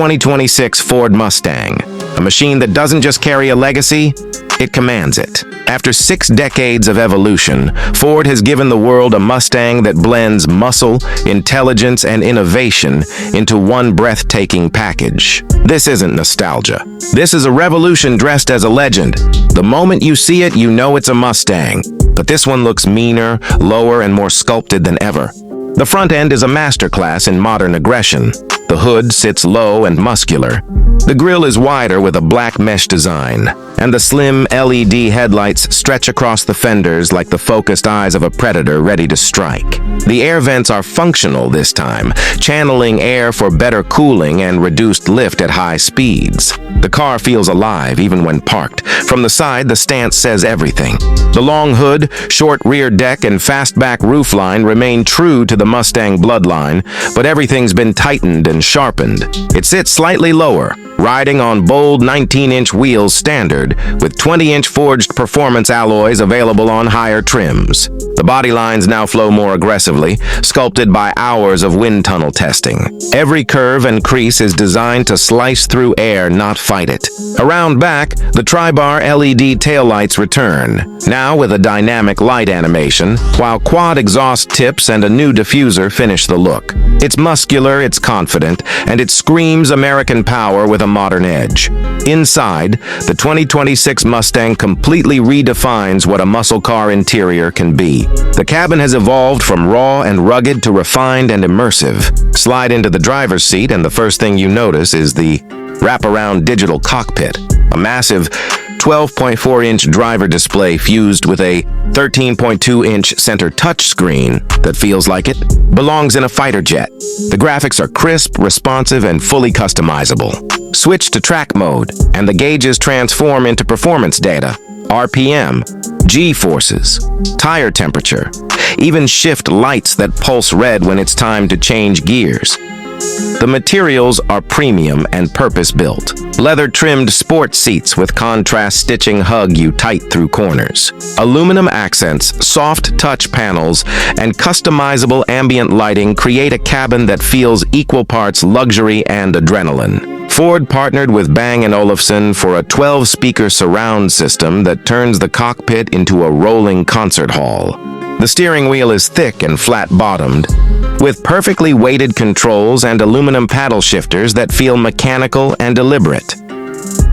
2026 Ford Mustang, a machine that doesn't just carry a legacy, it commands it. After 6 decades of evolution, Ford has given the world a Mustang that blends muscle, intelligence, and innovation into one breathtaking package. This isn't nostalgia. This is a revolution dressed as a legend. The moment you see it, you know it's a Mustang. But this one looks meaner, lower, and more sculpted than ever. The front end is a masterclass in modern aggression. The hood sits low and muscular. The grille is wider with a black mesh design, and the slim LED headlights stretch across the fenders like the focused eyes of a predator ready to strike. The air vents are functional this time, channeling air for better cooling and reduced lift at high speeds. The car feels alive even when parked. From the side, the stance says everything. The long hood, short rear deck, and fastback roofline remain true to the Mustang bloodline, but everything's been tightened and sharpened. It sits slightly lower, riding on bold 19-inch wheels standard, with 20-inch forged performance alloys available on higher trims. The body lines now flow more aggressively, sculpted by hours of wind tunnel testing. Every curve and crease is designed to slice through air, not fight it. Around back, the tri-bar LED taillights return, now with a dynamic light animation, while quad exhaust tips and a new diffuser finish the look. It's muscular, it's confident, and it screams American power with a modern edge. Inside, the 2026 Mustang completely redefines what a muscle car interior can be. The cabin has evolved from raw and rugged to refined and immersive. Slide into the driver's seat, and the first thing you notice is the wraparound digital cockpit, a massive 12.4-inch driver display fused with a 13.2-inch center touchscreen that feels like it belongs in a fighter jet. The graphics are crisp, responsive, and fully customizable. Switch to track mode, and the gauges transform into performance data, RPM, G-forces, tire temperature, even shift lights that pulse red when it's time to change gears. The materials are premium and purpose-built. Leather-trimmed sports seats with contrast stitching hug you tight through corners. Aluminum accents, soft touch panels, and customizable ambient lighting create a cabin that feels equal parts luxury and adrenaline. Ford partnered with Bang & Olufsen for a 12-speaker surround system that turns the cockpit into a rolling concert hall. The steering wheel is thick and flat-bottomed, with perfectly weighted controls and aluminum paddle shifters that feel mechanical and deliberate.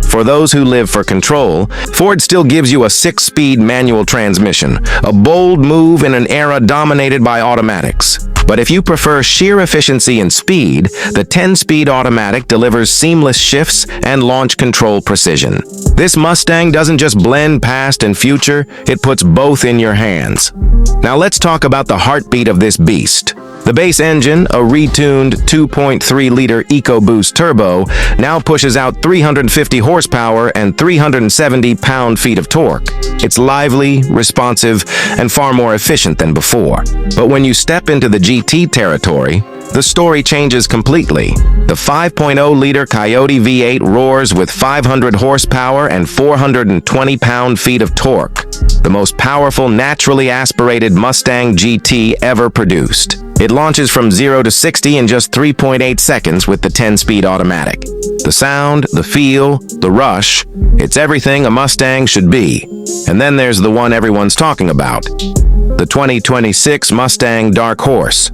For those who live for control, Ford still gives you a 6-speed manual transmission, a bold move in an era dominated by automatics. But if you prefer sheer efficiency and speed, the 10-speed automatic delivers seamless shifts and launch control precision. This Mustang doesn't just blend past and future, it puts both in your hands. Now let's talk about the heartbeat of this beast. The base engine, a retuned 2.3-liter EcoBoost turbo, now pushes out 350 horsepower and 370 pound-feet of torque. It's lively, responsive, and far more efficient than before. But when you step into the GT territory, the story changes completely. The 5.0-liter Coyote V8 roars with 500 horsepower and 420 pound-feet of torque, the most powerful naturally aspirated Mustang GT ever produced. It launches from 0 to 60 in just 3.8 seconds with the 10-speed automatic. The sound, the feel, the rush, it's everything a Mustang should be. And then there's the one everyone's talking about, the 2026 Mustang Dark Horse.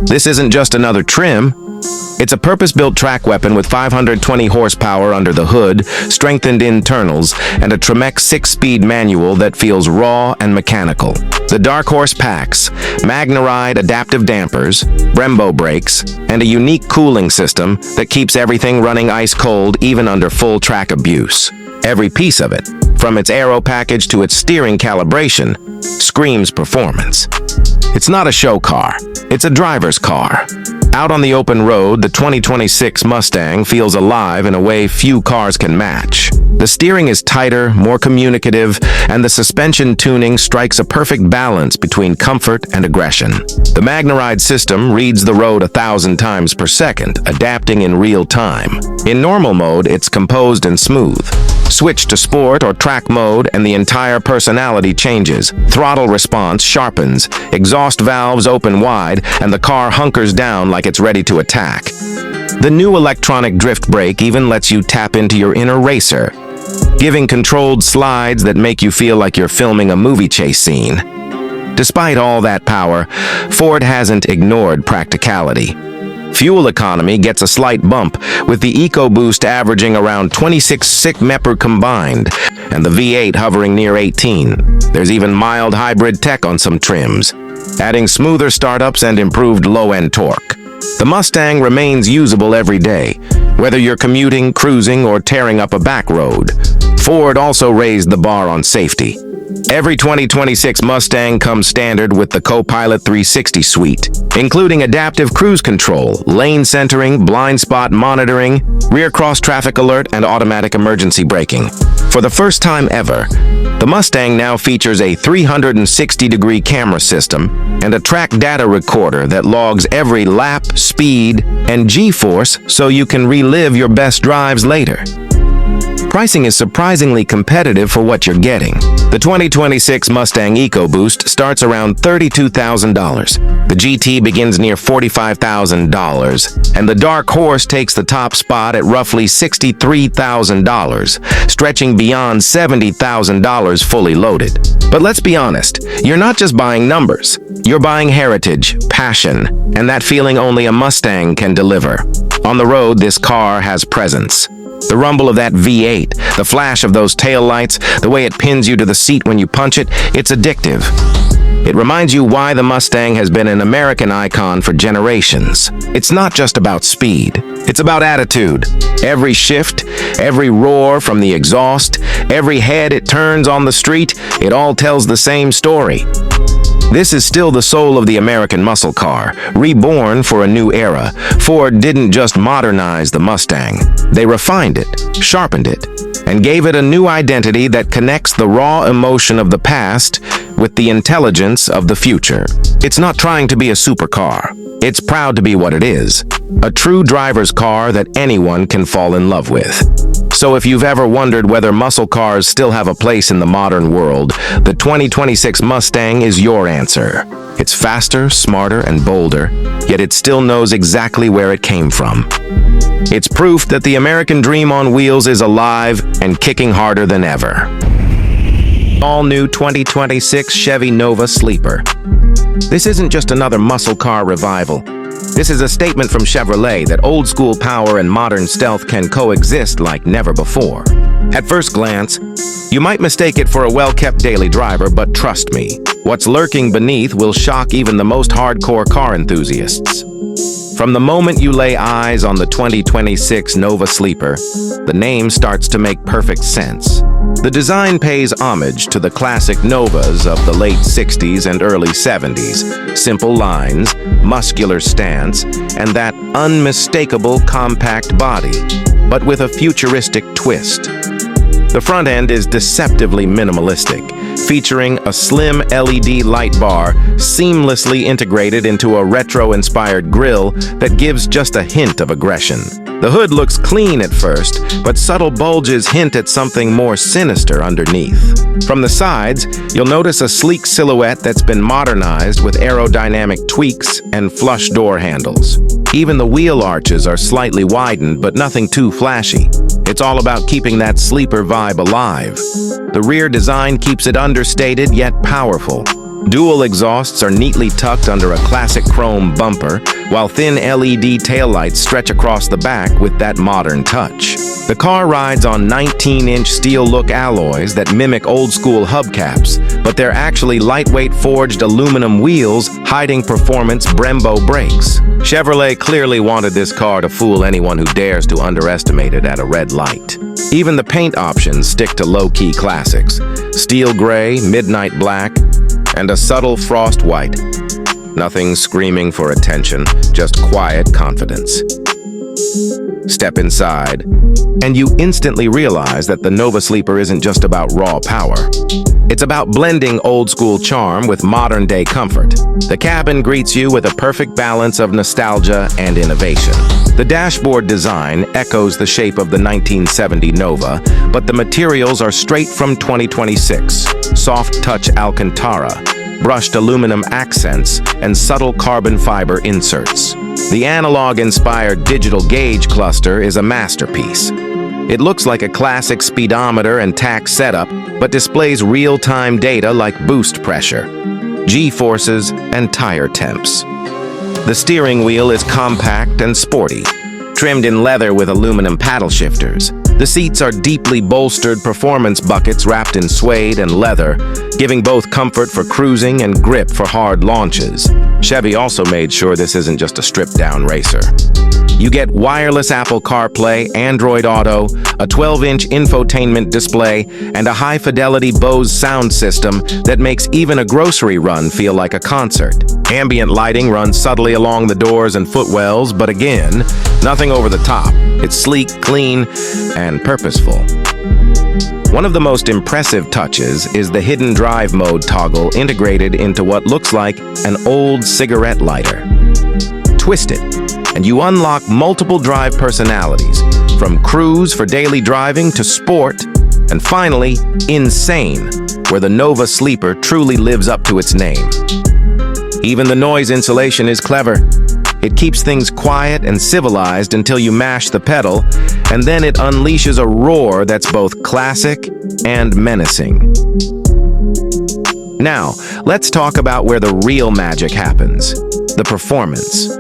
This isn't just another trim. It's a purpose-built track weapon with 520 horsepower under the hood, strengthened internals, and a Tremex 6-speed manual that feels raw and mechanical. The Dark Horse packs Magnaride adaptive dampers, Brembo brakes, and a unique cooling system that keeps everything running ice-cold even under full track abuse. Every piece of it, from its aero package to its steering calibration, screams performance. It's not a show car, it's a driver's car. Out on the open road, the 2026 Mustang feels alive in a way few cars can match. The steering is tighter, more communicative, and the suspension tuning strikes a perfect balance between comfort and aggression. The Magnaride system reads the road 1,000 times per second, adapting in real time. In normal mode, it's composed and smooth. Switch to sport or track mode and the entire personality changes. Throttle response sharpens, exhaust valves open wide, and the car hunkers down like it's ready to attack. The new electronic drift brake even lets you tap into your inner racer, giving controlled slides that make you feel like you're filming a movie chase scene. Despite all that power, Ford hasn't ignored practicality. Fuel economy gets a slight bump, with the EcoBoost averaging around 26 mpg combined, and the V8 hovering near 18. There's even mild hybrid tech on some trims, adding smoother startups and improved low-end torque. The Mustang remains usable every day, whether you're commuting, cruising, or tearing up a back road. Ford also raised the bar on safety. Every 2026 Mustang comes standard with the Co-Pilot 360 suite, including adaptive cruise control, lane centering, blind spot monitoring, rear cross-traffic alert, and automatic emergency braking. For the first time ever, the Mustang now features a 360-degree camera system and a track data recorder that logs every lap, speed, and G-force so you can relive your best drives later. Pricing is surprisingly competitive for what you're getting. The 2026 Mustang EcoBoost starts around $32,000. The GT begins near $45,000, and the Dark Horse takes the top spot at roughly $63,000, stretching beyond $70,000 fully loaded. But let's be honest, you're not just buying numbers. You're buying heritage, passion, and that feeling only a Mustang can deliver. On the road, this car has presence. The rumble of that V8, the flash of those taillights, the way it pins you to the seat when you punch it, it's addictive. It reminds you why the Mustang has been an American icon for generations. It's not just about speed. It's about attitude. Every shift, every roar from the exhaust, every head it turns on the street, it all tells the same story. This is still the soul of the American muscle car, reborn for a new era. Ford didn't just modernize the Mustang. They refined it, sharpened it, and gave it a new identity that connects the raw emotion of the past with the intelligence of the future. It's not trying to be a supercar. It's proud to be what it is, a true driver's car that anyone can fall in love with. So if you've ever wondered whether muscle cars still have a place in the modern world, the 2026 Mustang is your answer. It's faster, smarter, and bolder, yet it still knows exactly where it came from. It's proof that the American dream on wheels is alive and kicking harder than ever. All-new 2026 Chevy Nova Sleeper. This isn't just another muscle car revival. This is a statement from Chevrolet that old-school power and modern stealth can coexist like never before. At first glance, you might mistake it for a well-kept daily driver, but trust me, what's lurking beneath will shock even the most hardcore car enthusiasts. From the moment you lay eyes on the 2026 Nova Sleeper, the name starts to make perfect sense. The design pays homage to the classic Novas of the late 60s and early 70s. Simple lines, muscular stance, and that unmistakable compact body, but with a futuristic twist. The front end is deceptively minimalistic, featuring a slim LED light bar seamlessly integrated into a retro-inspired grille that gives just a hint of aggression. The hood looks clean at first, but subtle bulges hint at something more sinister underneath. From the sides, you'll notice a sleek silhouette that's been modernized with aerodynamic tweaks and flush door handles. Even the wheel arches are slightly widened, but nothing too flashy. It's all about keeping that sleeper vibe alive. The rear design keeps it understated yet powerful. Dual exhausts are neatly tucked under a classic chrome bumper, while thin LED taillights stretch across the back with that modern touch. The car rides on 19-inch steel-look alloys that mimic old-school hubcaps, but they're actually lightweight forged aluminum wheels hiding performance Brembo brakes. Chevrolet clearly wanted this car to fool anyone who dares to underestimate it at a red light. Even the paint options stick to low-key classics: steel gray, midnight black, and a subtle frost white. Nothing screaming for attention, just quiet confidence. Step inside, and you instantly realize that the Nova Sleeper isn't just about raw power. It's about blending old-school charm with modern-day comfort. The cabin greets you with a perfect balance of nostalgia and innovation. The dashboard design echoes the shape of the 1970 Nova, but the materials are straight from 2026. Soft-touch Alcantara, brushed aluminum accents, and subtle carbon fiber inserts. The analog-inspired digital gauge cluster is a masterpiece. It looks like a classic speedometer and tax setup, but displays real-time data like boost pressure, G-forces, and tire temps. The steering wheel is compact and sporty, trimmed in leather with aluminum paddle shifters. The seats are deeply bolstered performance buckets wrapped in suede and leather, giving both comfort for cruising and grip for hard launches. Chevy also made sure this isn't just a stripped-down racer. You get wireless Apple CarPlay, Android Auto, a 12-inch infotainment display, and a high-fidelity Bose sound system that makes even a grocery run feel like a concert. Ambient lighting runs subtly along the doors and footwells, but again, nothing over the top. It's sleek, clean, and purposeful. One of the most impressive touches is the hidden drive mode toggle integrated into what looks like an old cigarette lighter. Twist it, and you unlock multiple drive personalities, from cruise for daily driving to sport, and finally, insane, where the Nova Sleeper truly lives up to its name. Even the noise insulation is clever. It keeps things quiet and civilized until you mash the pedal, and then it unleashes a roar that's both classic and menacing. Now, let's talk about where the real magic happens: the performance.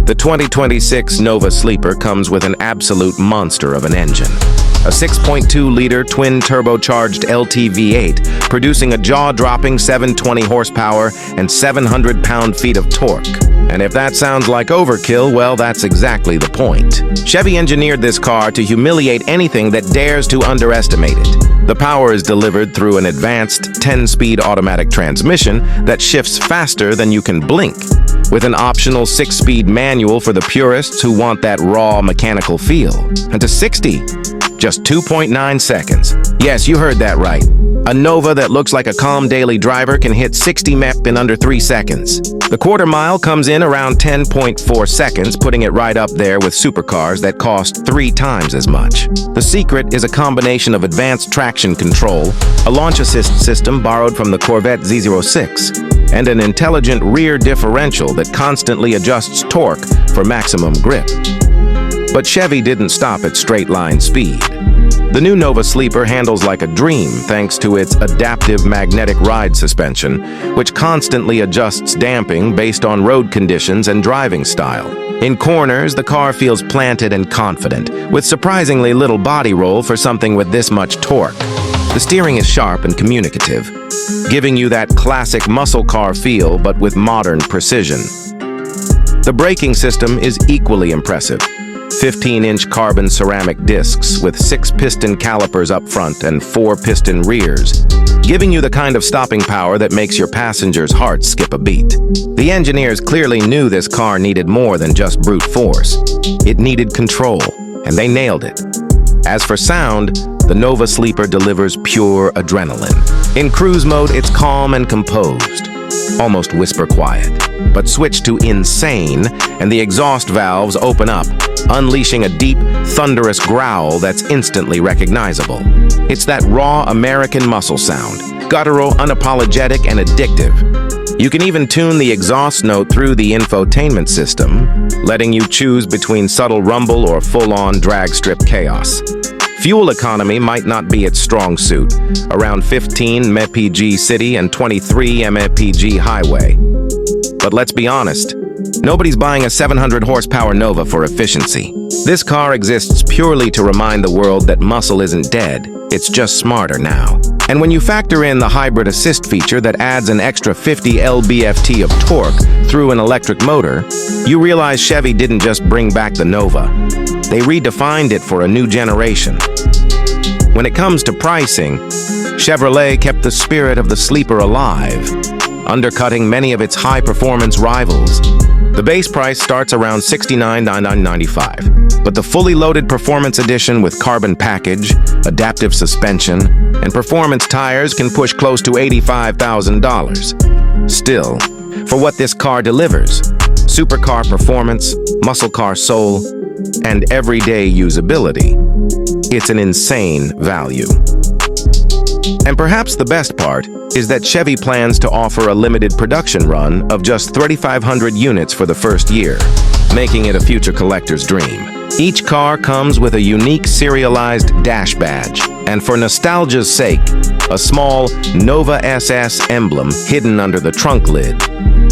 The 2026 Nova Sleeper comes with an absolute monster of an engine. A 6.2-liter twin-turbocharged LT-V8, producing a jaw-dropping 720 horsepower and 700 pound-feet of torque. And if that sounds like overkill, well, that's exactly the point. Chevy engineered this car to humiliate anything that dares to underestimate it. The power is delivered through an advanced 10-speed automatic transmission that shifts faster than you can blink, with an optional 6-speed manual for the purists who want that raw mechanical feel. And to 60, just 2.9 seconds. Yes, you heard that right. A Nova that looks like a calm daily driver can hit 60 mph in under 3 seconds. The quarter mile comes in around 10.4 seconds, putting it right up there with supercars that cost 3 times as much. The secret is a combination of advanced traction control, a launch assist system borrowed from the Corvette Z06, and an intelligent rear differential that constantly adjusts torque for maximum grip. But Chevy didn't stop at straight-line speed. The new Nova Sleeper handles like a dream thanks to its adaptive magnetic ride suspension, which constantly adjusts damping based on road conditions and driving style. In corners, the car feels planted and confident, with surprisingly little body roll for something with this much torque. The steering is sharp and communicative, giving you that classic muscle car feel but with modern precision. The braking system is equally impressive. 15-inch carbon ceramic discs with 6 piston calipers up front and 4 piston rears, giving you the kind of stopping power that makes your passenger's heart skip a beat. The engineers clearly knew this car needed more than just brute force. It needed control, and they nailed it. As for sound, the Nova Sleeper delivers pure adrenaline. In cruise mode, it's calm and composed, almost whisper quiet. But switch to insane, and the exhaust valves open up, unleashing a deep, thunderous growl that's instantly recognizable. It's that raw American muscle sound, guttural, unapologetic, and addictive. You can even tune the exhaust note through the infotainment system, letting you choose between subtle rumble or full-on drag strip chaos. Fuel economy might not be its strong suit, around 15 mpg city and 23 mpg highway. But let's be honest, nobody's buying a 700 horsepower Nova for efficiency. This car exists purely to remind the world that muscle isn't dead, it's just smarter now. And when you factor in the hybrid assist feature that adds an extra 50 lb-ft of torque through an electric motor, you realize Chevy didn't just bring back the Nova. They redefined it for a new generation. When it comes to pricing, Chevrolet kept the spirit of the Sleeper alive, undercutting many of its high-performance rivals. The base price starts around $69,995, But the fully loaded Performance Edition with carbon package, adaptive suspension, and performance tires can push close to $85,000. Still, for what this car delivers, supercar performance, muscle car soul, and everyday usability, it's an insane value. And perhaps the best part is that Chevy plans to offer a limited production run of just 3,500 units for the first year, making it a future collector's dream. Each car comes with a unique serialized dash badge, and for nostalgia's sake, a small Nova SS emblem hidden under the trunk lid,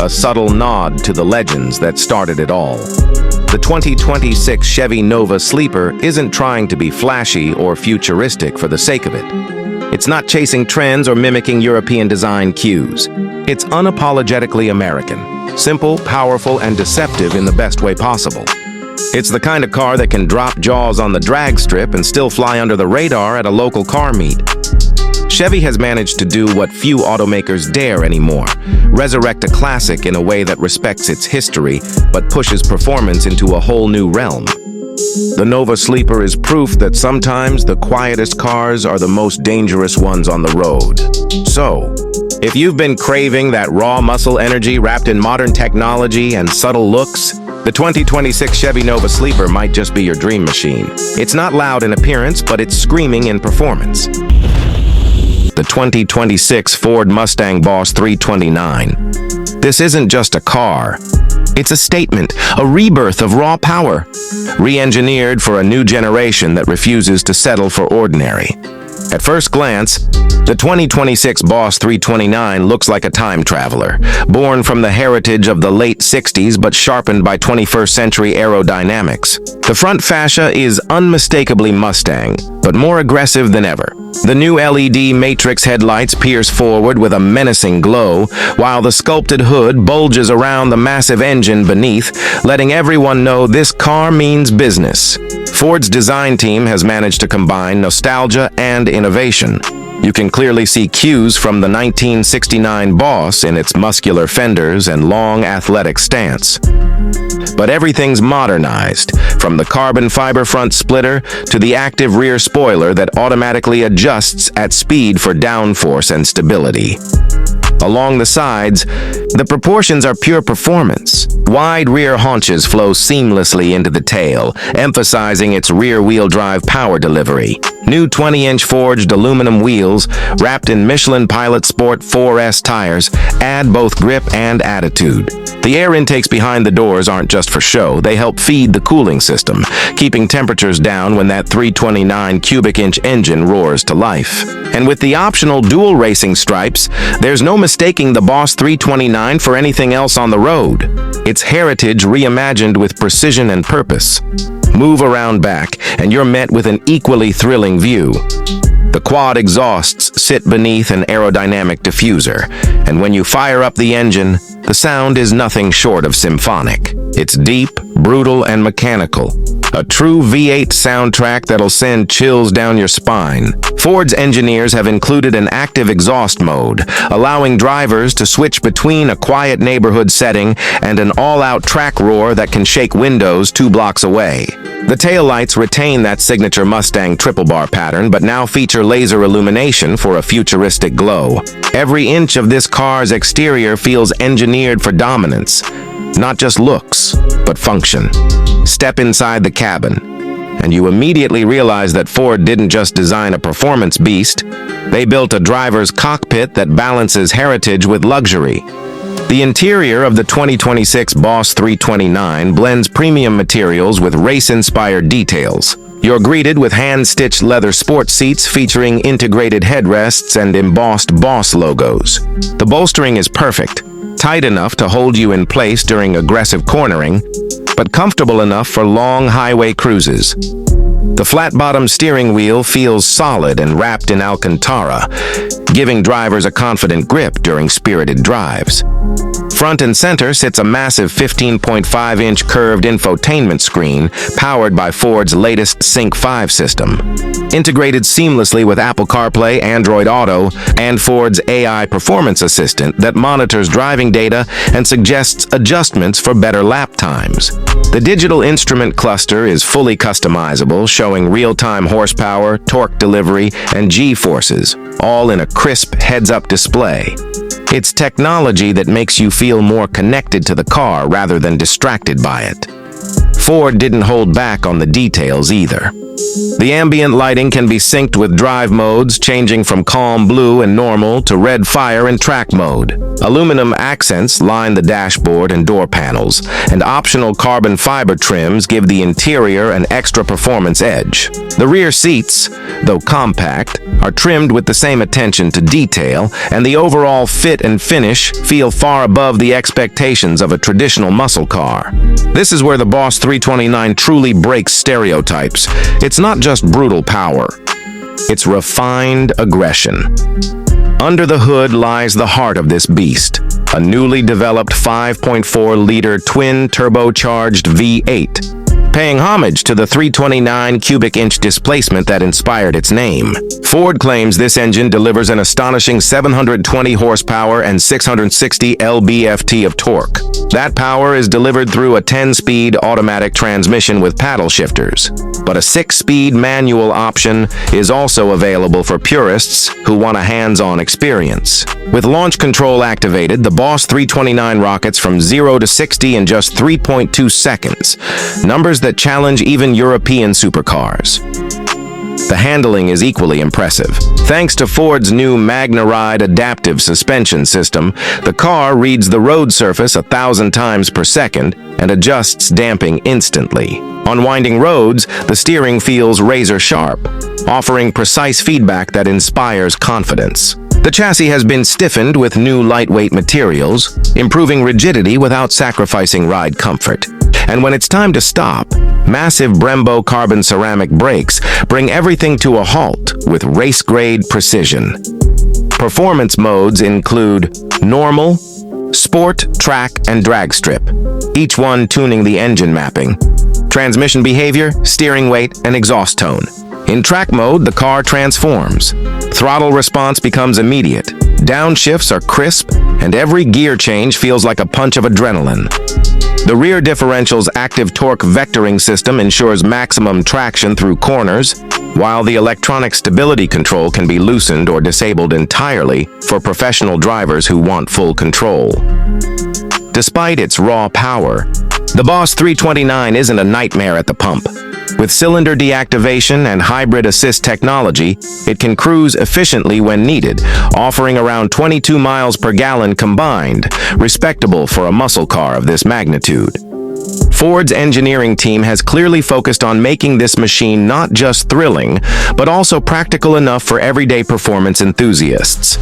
a subtle nod to the legends that started it all. The 2026 Chevy Nova Sleeper isn't trying to be flashy or futuristic for the sake of it. It's not chasing trends or mimicking European design cues. It's unapologetically American, simple, powerful, and deceptive in the best way possible. It's the kind of car that can drop jaws on the drag strip and still fly under the radar at a local car meet. Chevy has managed to do what few automakers dare anymore, resurrect a classic in a way that respects its history but pushes performance into a whole new realm. The Nova Sleeper is proof that sometimes the quietest cars are the most dangerous ones on the road. So, if you've been craving that raw muscle energy wrapped in modern technology and subtle looks, the 2026 Chevy Nova Sleeper might just be your dream machine. It's not loud in appearance, but it's screaming in performance. The 2026 Ford Mustang Boss 329. This isn't just a car. It's a statement, a rebirth of raw power, re-engineered for a new generation that refuses to settle for ordinary. At first glance, the 2026 Boss 329 looks like a time traveler, born from the heritage of the late 60s but sharpened by 21st century aerodynamics. The front fascia is unmistakably Mustang, but more aggressive than ever. The new LED matrix headlights pierce forward with a menacing glow, while the sculpted hood bulges around the massive engine beneath, letting everyone know this car means business. Ford's design team has managed to combine nostalgia and innovation. You can clearly see cues from the 1969 Boss in its muscular fenders and long athletic stance. But everything's modernized, from the carbon fiber front splitter to the active rear spoiler that automatically adjusts at speed for downforce and stability. Along the sides, the proportions are pure performance. Wide rear haunches flow seamlessly into the tail, emphasizing its rear-wheel drive power delivery. New 20-inch forged aluminum wheels, wrapped in Michelin Pilot Sport 4S tires, add both grip and attitude. The air intakes behind the doors aren't just for show, they help feed the cooling system, keeping temperatures down when that 329 cubic inch engine roars to life. And with the optional dual racing stripes, there's no mistaking the Boss 329 for anything else on the road. It's heritage reimagined with precision and purpose. Move around back, and you're met with an equally thrilling view. The quad exhausts sit beneath an aerodynamic diffuser, and when you fire up the engine, the sound is nothing short of symphonic. It's deep, brutal, and mechanical. A true V8 soundtrack that'll send chills down your spine. Ford's engineers have included an active exhaust mode, allowing drivers to switch between a quiet neighborhood setting and an all-out track roar that can shake windows 2 blocks away. The taillights retain that signature Mustang triple bar pattern, but now feature laser illumination for a futuristic glow. Every inch of this car's exterior feels engineered for dominance. Not just looks, but function. Step inside the cabin, and you immediately realize that Ford didn't just design a performance beast. They built a driver's cockpit that balances heritage with luxury. The interior of the 2026 Boss 329 blends premium materials with race-inspired details. You're greeted with hand-stitched leather sports seats featuring integrated headrests and embossed Boss logos. The bolstering is perfect, tight enough to hold you in place during aggressive cornering, but comfortable enough for long highway cruises. The flat-bottom steering wheel feels solid and wrapped in Alcantara, giving drivers a confident grip during spirited drives. Front and center sits a massive 15.5-inch curved infotainment screen powered by Ford's latest Sync 5 system. Integrated seamlessly with Apple CarPlay, Android Auto, and Ford's AI performance assistant that monitors driving data and suggests adjustments for better lap times. The digital instrument cluster is fully customizable, showing real-time horsepower, torque delivery, and G-forces, all in a crisp heads-up display. It's technology that makes you feel more connected to the car rather than distracted by it. Ford didn't hold back on the details either. The ambient lighting can be synced with drive modes, changing from calm blue and normal to red fire and track mode. Aluminum accents line the dashboard and door panels, and optional carbon fiber trims give the interior an extra performance edge. The rear seats, though compact, are trimmed with the same attention to detail, and the overall fit and finish feel far above the expectations of a traditional muscle car. This is where the Boss 329 truly breaks stereotypes. It's not just brutal power, it's refined aggression. Under the hood lies the heart of this beast, a newly developed 5.4-liter twin-turbocharged V8, paying homage to the 329 cubic inch displacement that inspired its name. Ford claims this engine delivers an astonishing 720 horsepower and 660 lb-ft of torque. That power is delivered through a 10-speed automatic transmission with paddle shifters, but a 6-speed manual option is also available for purists who want a hands-on experience. With launch control activated, the Boss 329 rockets from 0 to 60 in just 3.2 seconds, numbers that challenge even European supercars. The handling is equally impressive. Thanks to Ford's new MagnaRide adaptive suspension system, the car reads the road surface 1,000 times per second and adjusts damping instantly. On winding roads, the steering feels razor-sharp, offering precise feedback that inspires confidence. The chassis has been stiffened with new lightweight materials, improving rigidity without sacrificing ride comfort. And when it's time to stop, massive Brembo carbon ceramic brakes bring everything to a halt with race-grade precision. Performance modes include Normal, Sport, Track, and Drag Strip, each one tuning the engine mapping, transmission behavior, steering weight, and exhaust tone. In track mode, the car transforms. Throttle response becomes immediate. Downshifts are crisp, and every gear change feels like a punch of adrenaline. The rear differential's active torque vectoring system ensures maximum traction through corners, while the electronic stability control can be loosened or disabled entirely for professional drivers who want full control. Despite its raw power, the Boss 329 isn't a nightmare at the pump. With cylinder deactivation and hybrid assist technology, it can cruise efficiently when needed, offering around 22 miles per gallon combined, respectable for a muscle car of this magnitude. Ford's engineering team has clearly focused on making this machine not just thrilling, but also practical enough for everyday performance enthusiasts.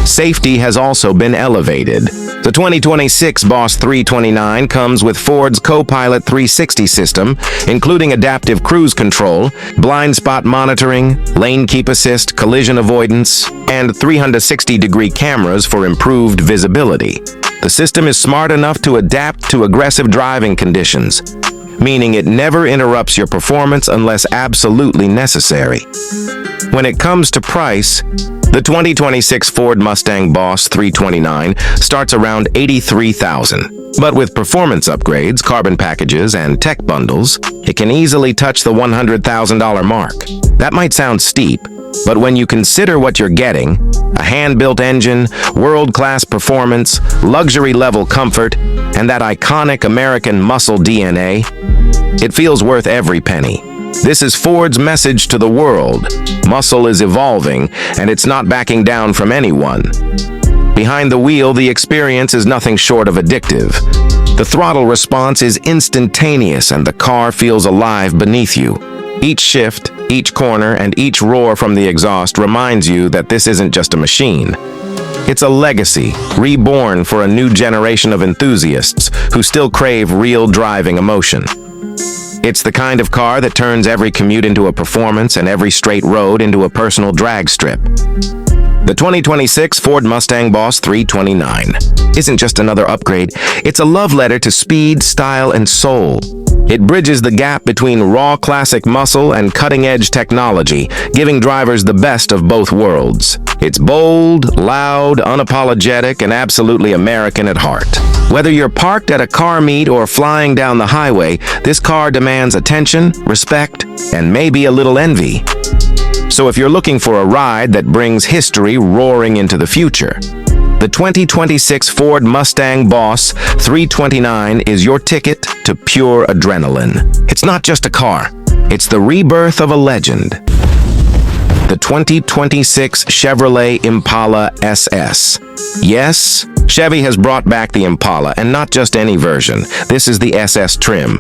Safety has also been elevated. The 2026 Boss 329 comes with Ford's Co-Pilot 360 system, including adaptive cruise control, blind spot monitoring, lane keep assist, collision avoidance, and 360-degree cameras for improved visibility. The system is smart enough to adapt to aggressive driving conditions, meaning it never interrupts your performance unless absolutely necessary. When it comes to price, the 2026 Ford Mustang Boss 329 starts around $83,000. But with performance upgrades, carbon packages, and tech bundles, it can easily touch the $100,000 mark. That might sound steep, but when you consider what you're getting, a hand-built engine, world-class performance, luxury-level comfort, and that iconic American muscle DNA, it feels worth every penny. This is Ford's message to the world. Muscle is evolving, and it's not backing down from anyone. Behind the wheel, the experience is nothing short of addictive. The throttle response is instantaneous, and the car feels alive beneath you. Each shift, each corner, and each roar from the exhaust reminds you that this isn't just a machine. It's a legacy, reborn for a new generation of enthusiasts who still crave real driving emotion. It's the kind of car that turns every commute into a performance and every straight road into a personal drag strip. The 2026 Ford Mustang Boss 329 isn't just another upgrade, it's a love letter to speed, style, and soul. It bridges the gap between raw classic muscle and cutting-edge technology, giving drivers the best of both worlds. It's bold, loud, unapologetic, and absolutely American at heart. Whether you're parked at a car meet or flying down the highway, this car demands attention, respect, and maybe a little envy. So if you're looking for a ride that brings history roaring into the future, the 2026 Ford Mustang Boss 329 is your ticket to pure adrenaline. It's not just a car, it's the rebirth of a legend. The 2026 Chevrolet Impala SS. Yes, Chevy has brought back the Impala, and not just any version. This is the SS trim.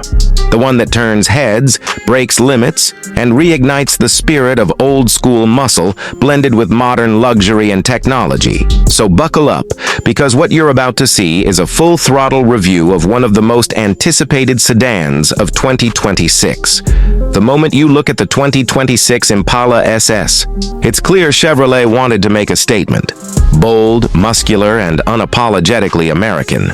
The one that turns heads, breaks limits, and reignites the spirit of old-school muscle blended with modern luxury and technology. So buckle up, because what you're about to see is a full-throttle review of one of the most anticipated sedans of 2026. The moment you look at the 2026 Impala SS, it's clear Chevrolet wanted to make a statement. Bold, muscular, and unapologetically American.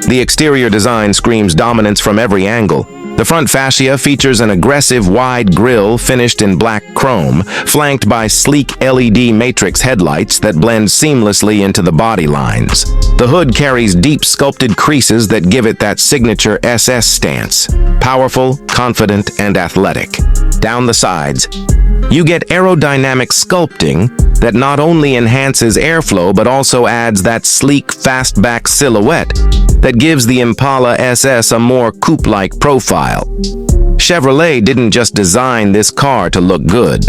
The exterior design screams dominance from every angle. The front fascia features an aggressive wide grille finished in black chrome, flanked by sleek LED matrix headlights that blend seamlessly into the body lines. The hood carries deep sculpted creases that give it that signature SS stance. Powerful, confident, and athletic. Down the sides, you get aerodynamic sculpting that not only enhances airflow but also adds that sleek, fastback silhouette that gives the Impala SS a more coupe-like profile. Chevrolet didn't just design this car to look good.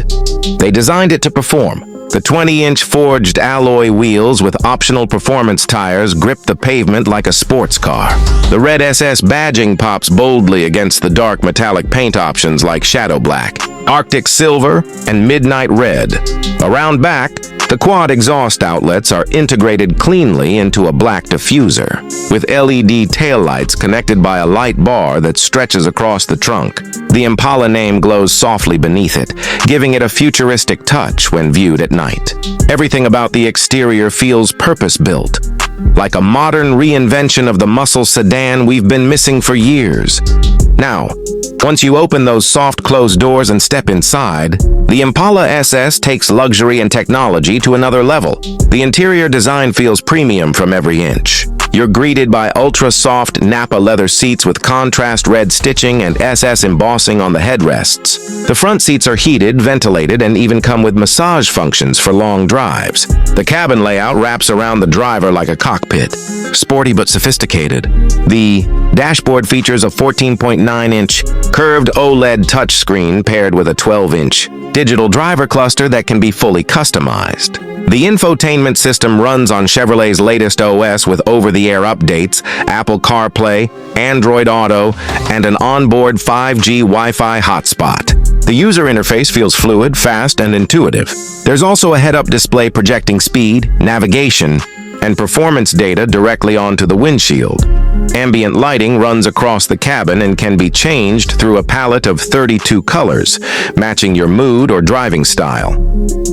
They designed it to perform. The 20-inch forged alloy wheels with optional performance tires grip the pavement like a sports car. The red SS badging pops boldly against the dark metallic paint options like Shadow Black, Arctic Silver, and Midnight Red. Around back, the quad exhaust outlets are integrated cleanly into a black diffuser, with LED taillights connected by a light bar that stretches across the trunk. The Impala name glows softly beneath it, giving it a futuristic touch when viewed at night. Everything about the exterior feels purpose-built, like a modern reinvention of the muscle sedan we've been missing for years. Now, once you open those soft closed doors and step inside, the Impala SS takes luxury and technology to another level. The interior design feels premium from every inch. You're greeted by ultra-soft Napa leather seats with contrast red stitching and SS embossing on the headrests. The front seats are heated, ventilated, and even come with massage functions for long drives. The cabin layout wraps around the driver like a cockpit. Sporty but sophisticated. The dashboard features a 14.9-inch curved OLED touchscreen paired with a 12-inch digital driver cluster that can be fully customized. The infotainment system runs on Chevrolet's latest OS with over-the-air updates, Apple CarPlay, Android Auto, and an onboard 5G Wi-Fi hotspot. The user interface feels fluid, fast, and intuitive. There's also a head-up display projecting speed, navigation, and performance data directly onto the windshield. Ambient lighting runs across the cabin and can be changed through a palette of 32 colors, matching your mood or driving style.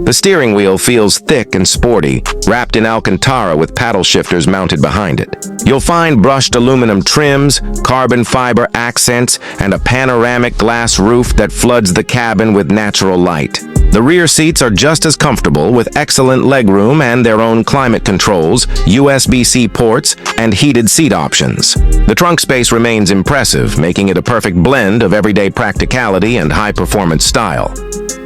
The steering wheel feels thick and sporty, wrapped in Alcantara with paddle shifters mounted behind it. You'll find brushed aluminum trims, carbon fiber accents, and a panoramic glass roof that floods the cabin with natural light. The rear seats are just as comfortable, with excellent legroom and their own climate controls, USB-C ports, and heated seat options. The trunk space remains impressive, making it a perfect blend of everyday practicality and high-performance style.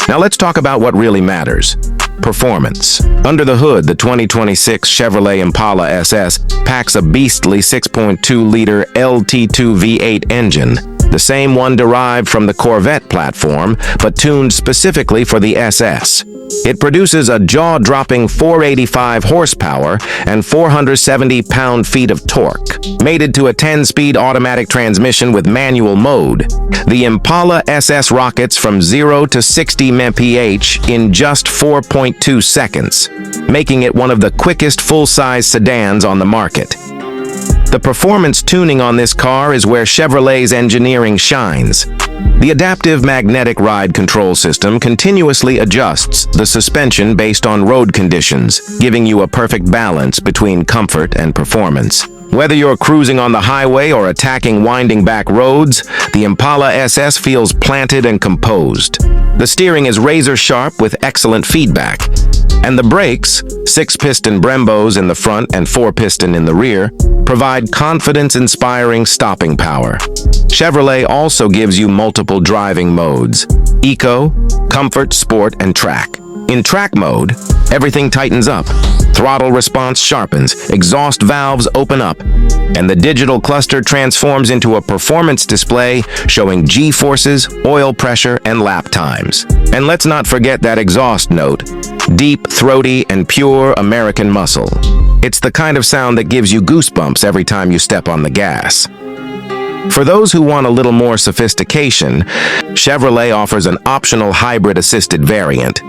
Now let's talk about what really matters. Performance. Under the hood, the 2026 Chevrolet Impala SS packs a beastly 6.2-liter LT2 V8 engine, the same one derived from the Corvette platform, but tuned specifically for the SS. It produces a jaw-dropping 485 horsepower and 470 pound-feet of torque, mated to a 10-speed automatic transmission with manual mode. The Impala SS rockets from 0 to 60 mph in just 4.2 seconds, making it one of the quickest full-size sedans on the market. The performance tuning on this car is where Chevrolet's engineering shines. The adaptive magnetic ride control system continuously adjusts the suspension based on road conditions, giving you a perfect balance between comfort and performance. Whether you're cruising on the highway or attacking winding back roads, the Impala SS feels planted and composed. The steering is razor sharp with excellent feedback. And the brakes, 6-piston Brembos in the front and 4-piston in the rear, provide confidence-inspiring stopping power. Chevrolet also gives you multiple driving modes: Eco, Comfort, Sport, and Track. In Track mode, everything tightens up. Throttle response sharpens, exhaust valves open up, and the digital cluster transforms into a performance display showing G-forces, oil pressure, and lap times. And let's not forget that exhaust note: deep, throaty, and pure American muscle. It's the kind of sound that gives you goosebumps every time you step on the gas. For those who want a little more sophistication, Chevrolet offers an optional hybrid-assisted variant.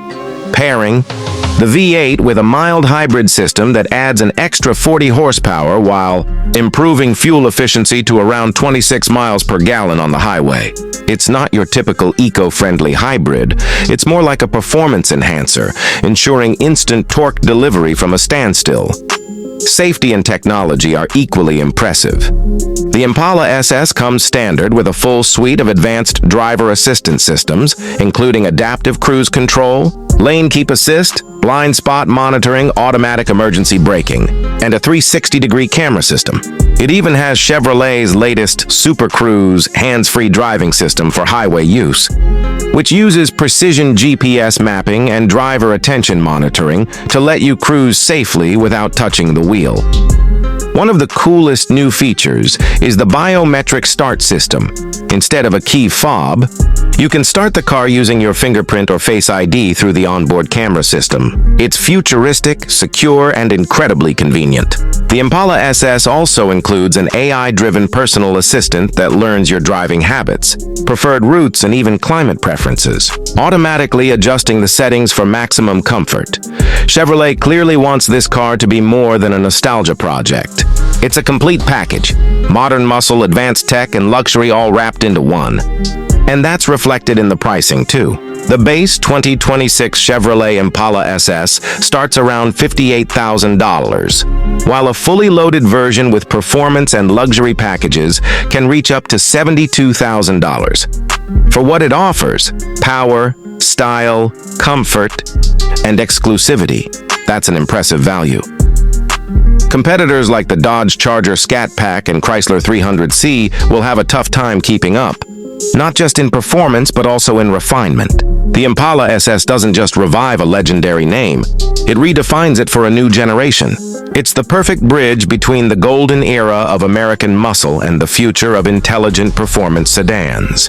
Pairing the V8 with a mild hybrid system that adds an extra 40 horsepower while improving fuel efficiency to around 26 miles per gallon on the highway. It's not your typical eco-friendly hybrid. It's more like a performance enhancer, ensuring instant torque delivery from a standstill. Safety and technology are equally impressive. The Impala SS comes standard with a full suite of advanced driver assistance systems, including adaptive cruise control, lane keep assist, blind spot monitoring, automatic emergency braking, and a 360-degree camera system. It even has Chevrolet's latest Super Cruise hands-free driving system for highway use, which uses precision GPS mapping and driver attention monitoring to let you cruise safely without touching the wheel. One of the coolest new features is the biometric start system. Instead of a key fob, you can start the car using your fingerprint or Face ID through the onboard camera system. It's futuristic, secure, and incredibly convenient. The Impala SS also includes an AI-driven personal assistant that learns your driving habits, preferred routes, and even climate preferences, automatically adjusting the settings for maximum comfort. Chevrolet clearly wants this car to be more than a nostalgia project. It's a complete package: modern muscle, advanced tech, and luxury all wrapped into one. And that's reflected in the pricing, too. The base 2026 Chevrolet Impala SS starts around $58,000, while a fully loaded version with performance and luxury packages can reach up to $72,000. For what it offers: power, style, comfort, and exclusivity. That's an impressive value. Competitors like the Dodge Charger Scat Pack and Chrysler 300C will have a tough time keeping up, not just in performance but also in refinement. The Impala SS doesn't just revive a legendary name, it redefines it for a new generation. It's the perfect bridge between the golden era of American muscle and the future of intelligent performance sedans.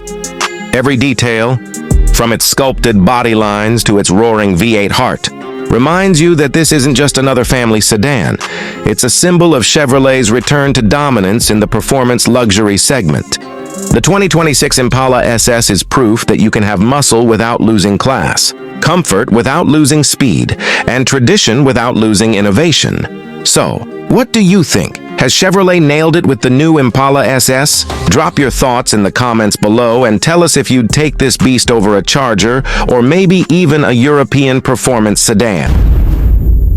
Every detail, from its sculpted body lines to its roaring V8 heart, reminds you that this isn't just another family sedan. It's a symbol of Chevrolet's return to dominance in the performance luxury segment. The 2026 Impala SS is proof that you can have muscle without losing class, comfort without losing speed, and tradition without losing innovation. So, what do you think? Has Chevrolet nailed it with the new Impala SS? Drop your thoughts in the comments below and tell us if you'd take this beast over a Charger or maybe even a European performance sedan.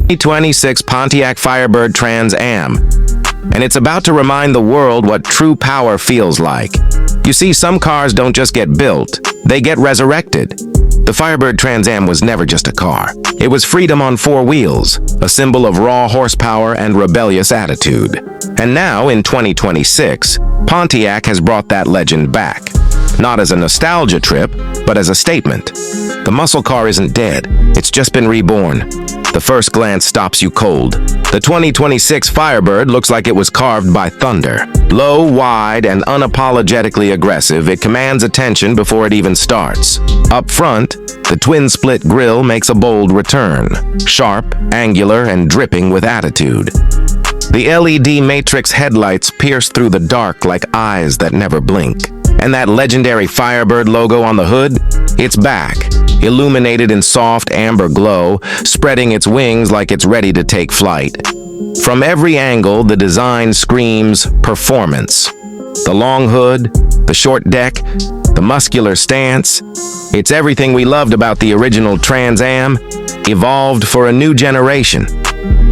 2026 Pontiac Firebird Trans Am. And it's about to remind the world what true power feels like. You see, some cars don't just get built, they get resurrected. The Firebird Trans Am was never just a car. It was freedom on 4 wheels, a symbol of raw horsepower and rebellious attitude. And now, in 2026, Pontiac has brought that legend back. Not as a nostalgia trip, but as a statement. The muscle car isn't dead, it's just been reborn. The first glance stops you cold. The 2026 Firebird looks like it was carved by thunder. Low, wide, and unapologetically aggressive, it commands attention before it even starts. Up front, the twin-split grille makes a bold return, sharp, angular, and dripping with attitude. The LED matrix headlights pierce through the dark like eyes that never blink. And that legendary Firebird logo on the hood? It's back, illuminated in soft amber glow, spreading its wings like it's ready to take flight. From every angle, the design screams performance. The long hood, the short deck, the muscular stance. It's everything we loved about the original Trans Am, evolved for a new generation.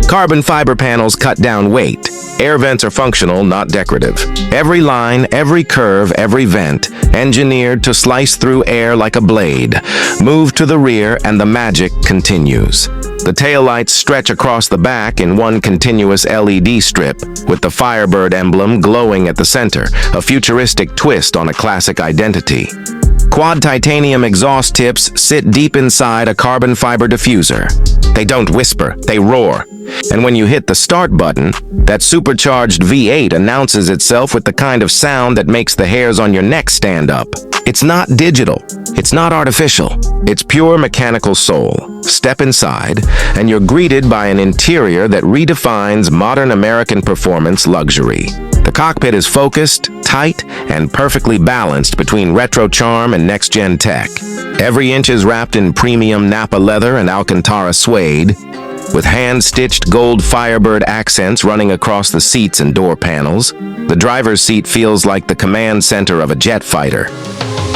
Carbon fiber panels cut down weight. Air vents are functional, not decorative. Every line, every curve, every vent, engineered to slice through air like a blade. Move to the rear and the magic continues. The taillights stretch across the back in one continuous LED strip, with the Firebird emblem glowing at the center, a futuristic twist on a classic identity. Quad titanium exhaust tips sit deep inside a carbon fiber diffuser. They don't whisper, they roar. And when you hit the start button, that supercharged V8 announces itself with the kind of sound that makes the hairs on your neck stand up. It's not digital. It's not artificial. It's pure mechanical soul. Step inside, and you're greeted by an interior that redefines modern American performance luxury. The cockpit is focused, tight, and perfectly balanced between retro charm and next-gen tech. Every inch is wrapped in premium Napa leather and Alcantara suede, with hand-stitched gold Firebird accents running across the seats and door panels. The driver's seat feels like the command center of a jet fighter.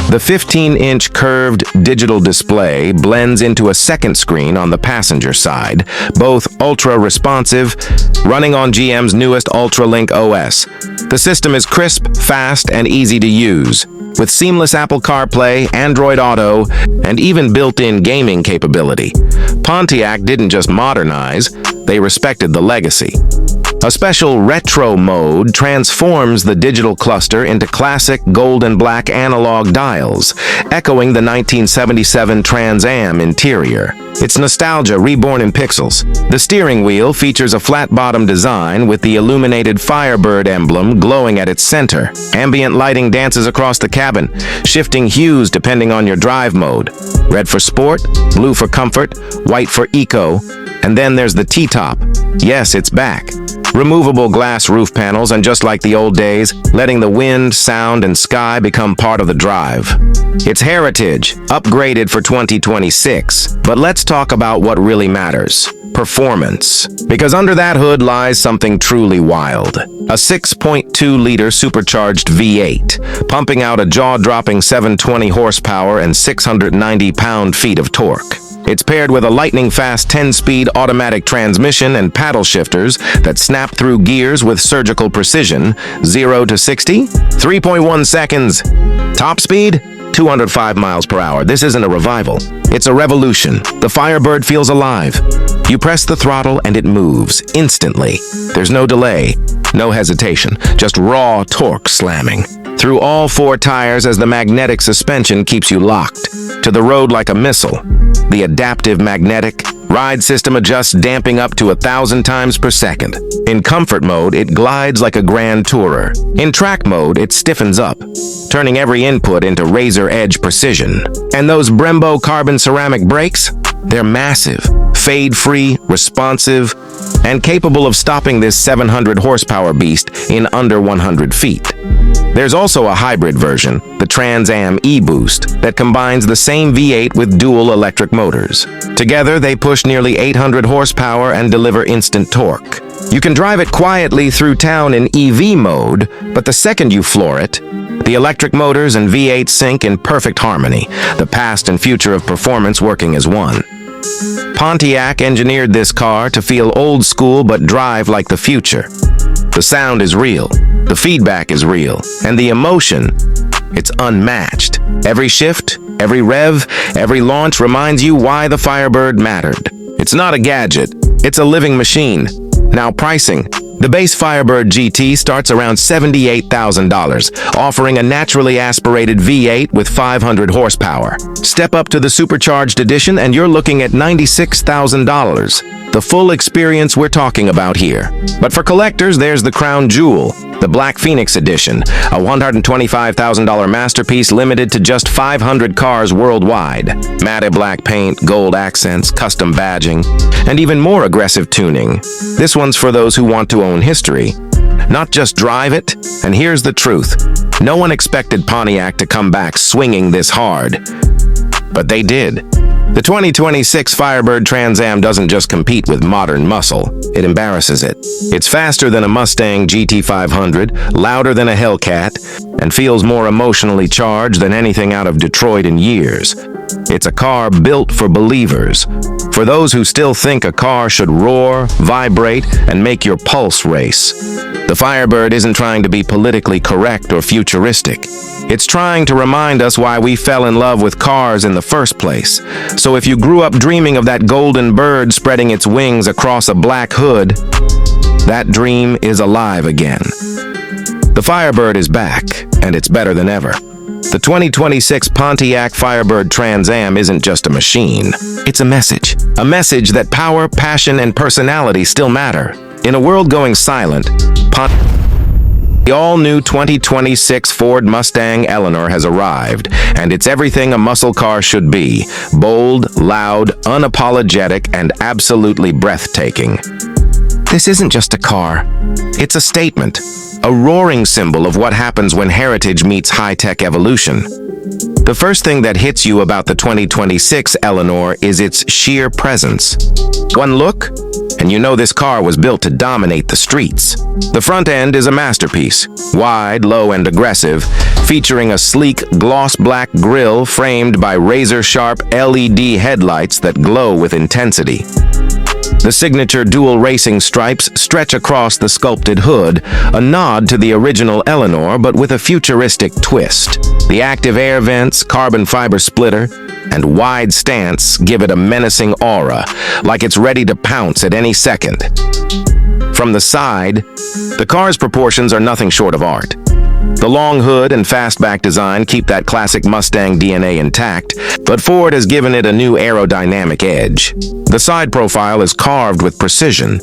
The 15-inch curved digital display blends into a second screen on the passenger side, both ultra-responsive, running on GM's newest Ultralink OS. The system is crisp, fast, and easy to use, with seamless Apple CarPlay, Android Auto, and even built-in gaming capability. Pontiac didn't just modernize, they respected the legacy. A special retro mode transforms the digital cluster into classic gold and black analog dials, echoing the 1977 Trans Am interior. It's nostalgia reborn in pixels. The steering wheel features a flat-bottom design with the illuminated Firebird emblem glowing at its center. Ambient lighting dances across the cabin, shifting hues depending on your drive mode. Red for sport, blue for comfort, white for eco, and then there's the T-top. Yes, it's back. Removable glass roof panels, and just like the old days, letting the wind, sound, and sky become part of the drive. It's heritage, upgraded for 2026. But let's talk about what really matters. Performance. Because under that hood lies something truly wild. A 6.2-liter supercharged V8, pumping out a jaw-dropping 720 horsepower and 690 pound-feet of torque. It's paired with a lightning-fast 10-speed automatic transmission and paddle shifters that snap through gears with surgical precision. 0 to 60? 3.1 seconds. Top speed? 205 miles per hour. This isn't a revival. It's a revolution. The Firebird feels alive. You press the throttle and it moves instantly. There's no delay, no hesitation, just raw torque slamming through all four tires as the magnetic suspension keeps you locked to the road like a missile. The adaptive magnetic ride system adjusts damping up to 1,000 times per second. In comfort mode, it glides like a grand tourer. In track mode, it stiffens up, turning every input into razor-edge precision. And those Brembo carbon ceramic brakes? They're massive, fade-free, responsive, and capable of stopping this 700 horsepower beast in under 100 feet. There's also a hybrid version, the Trans Am e-Boost, that combines the same V8 with dual electric motors. Together, they push nearly 800 horsepower and deliver instant torque. You can drive it quietly through town in EV mode, but the second you floor it, the electric motors and V8 sync in perfect harmony, the past and future of performance working as one. Pontiac engineered this car to feel old school but drive like the future. The sound is real, the feedback is real, and the emotion, it's unmatched. Every shift, every rev, every launch reminds you why the Firebird mattered. It's not a gadget, it's a living machine. Now pricing. The base Firebird GT starts around $78,000, offering a naturally aspirated V8 with 500 horsepower. Step up to the supercharged edition and you're looking at $96,000. The full experience we're talking about here. But for collectors, there's the crown jewel, the Black Phoenix Edition, a $125,000 masterpiece limited to just 500 cars worldwide. Matte black paint, gold accents, custom badging, and even more aggressive tuning. This one's for those who want to own history, not just drive it. And here's the truth. No one expected Pontiac to come back swinging this hard. But they did. The 2026 Firebird Trans Am doesn't just compete with modern muscle, it embarrasses it. It's faster than a Mustang GT 500, louder than a Hellcat, and feels more emotionally charged than anything out of Detroit in years. It's a car built for believers, for those who still think a car should roar, vibrate, and make your pulse race. The Firebird isn't trying to be politically correct or futuristic. It's trying to remind us why we fell in love with cars in the first place. So if you grew up dreaming of that golden bird spreading its wings across a black hood, that dream is alive again. The Firebird is back, and it's better than ever. The 2026 Pontiac Firebird Trans Am isn't just a machine. It's a message that power, passion, and personality still matter. In a world going silent, the all-new 2026 Ford Mustang Eleanor has arrived, and it's everything a muscle car should be: bold, loud, unapologetic, and absolutely breathtaking. This isn't just a car. It's a statement, a roaring symbol of what happens when heritage meets high-tech evolution. The first thing that hits you about the 2026 Eleanor is its sheer presence. One look, and you know this car was built to dominate the streets. The front end is a masterpiece, wide, low, and aggressive, featuring a sleek, gloss-black grille framed by razor-sharp LED headlights that glow with intensity. The signature dual racing stripes stretch across the sculpted hood, a nod to the original Eleanor, but with a futuristic twist. The active air vents, carbon fiber splitter, and wide stance give it a menacing aura, like it's ready to pounce at any second. From the side, the car's proportions are nothing short of art. The long hood and fastback design keep that classic Mustang DNA intact, but Ford has given it a new aerodynamic edge. The side profile is carved with precision.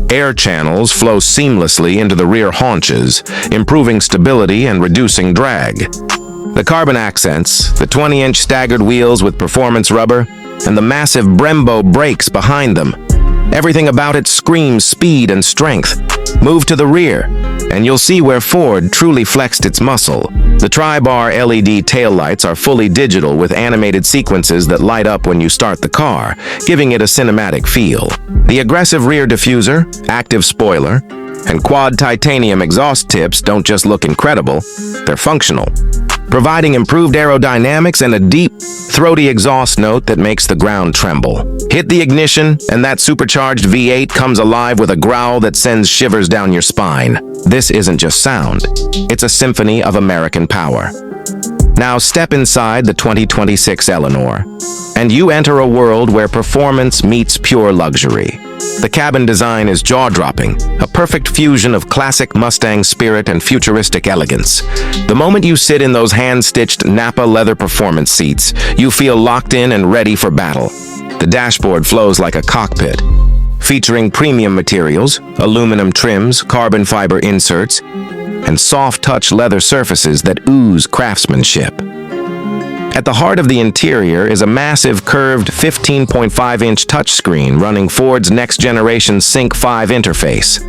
Air channels flow seamlessly into the rear haunches, improving stability and reducing drag. The carbon accents, the 20-inch staggered wheels with performance rubber, and the massive Brembo brakes behind them. Everything about it screams speed and strength. Move to the rear, and you'll see where Ford truly flexed its muscle. The tri-bar LED taillights are fully digital with animated sequences that light up when you start the car, giving it a cinematic feel. The aggressive rear diffuser, active spoiler, and quad titanium exhaust tips don't just look incredible, they're functional, providing improved aerodynamics and a deep, throaty exhaust note that makes the ground tremble. Hit the ignition, and that supercharged V8 comes alive with a growl that sends shivers down your spine. This isn't just sound, it's a symphony of American power. Now step inside the 2026 Eleanor, and you enter a world where performance meets pure luxury. The cabin design is jaw-dropping, a perfect fusion of classic Mustang spirit and futuristic elegance. The moment you sit in those hand-stitched Napa leather performance seats, you feel locked in and ready for battle. The dashboard flows like a cockpit, featuring premium materials, aluminum trims, carbon fiber inserts, and soft-touch leather surfaces that ooze craftsmanship. At the heart of the interior is a massive curved 15.5-inch touchscreen running Ford's next-generation Sync 5 interface.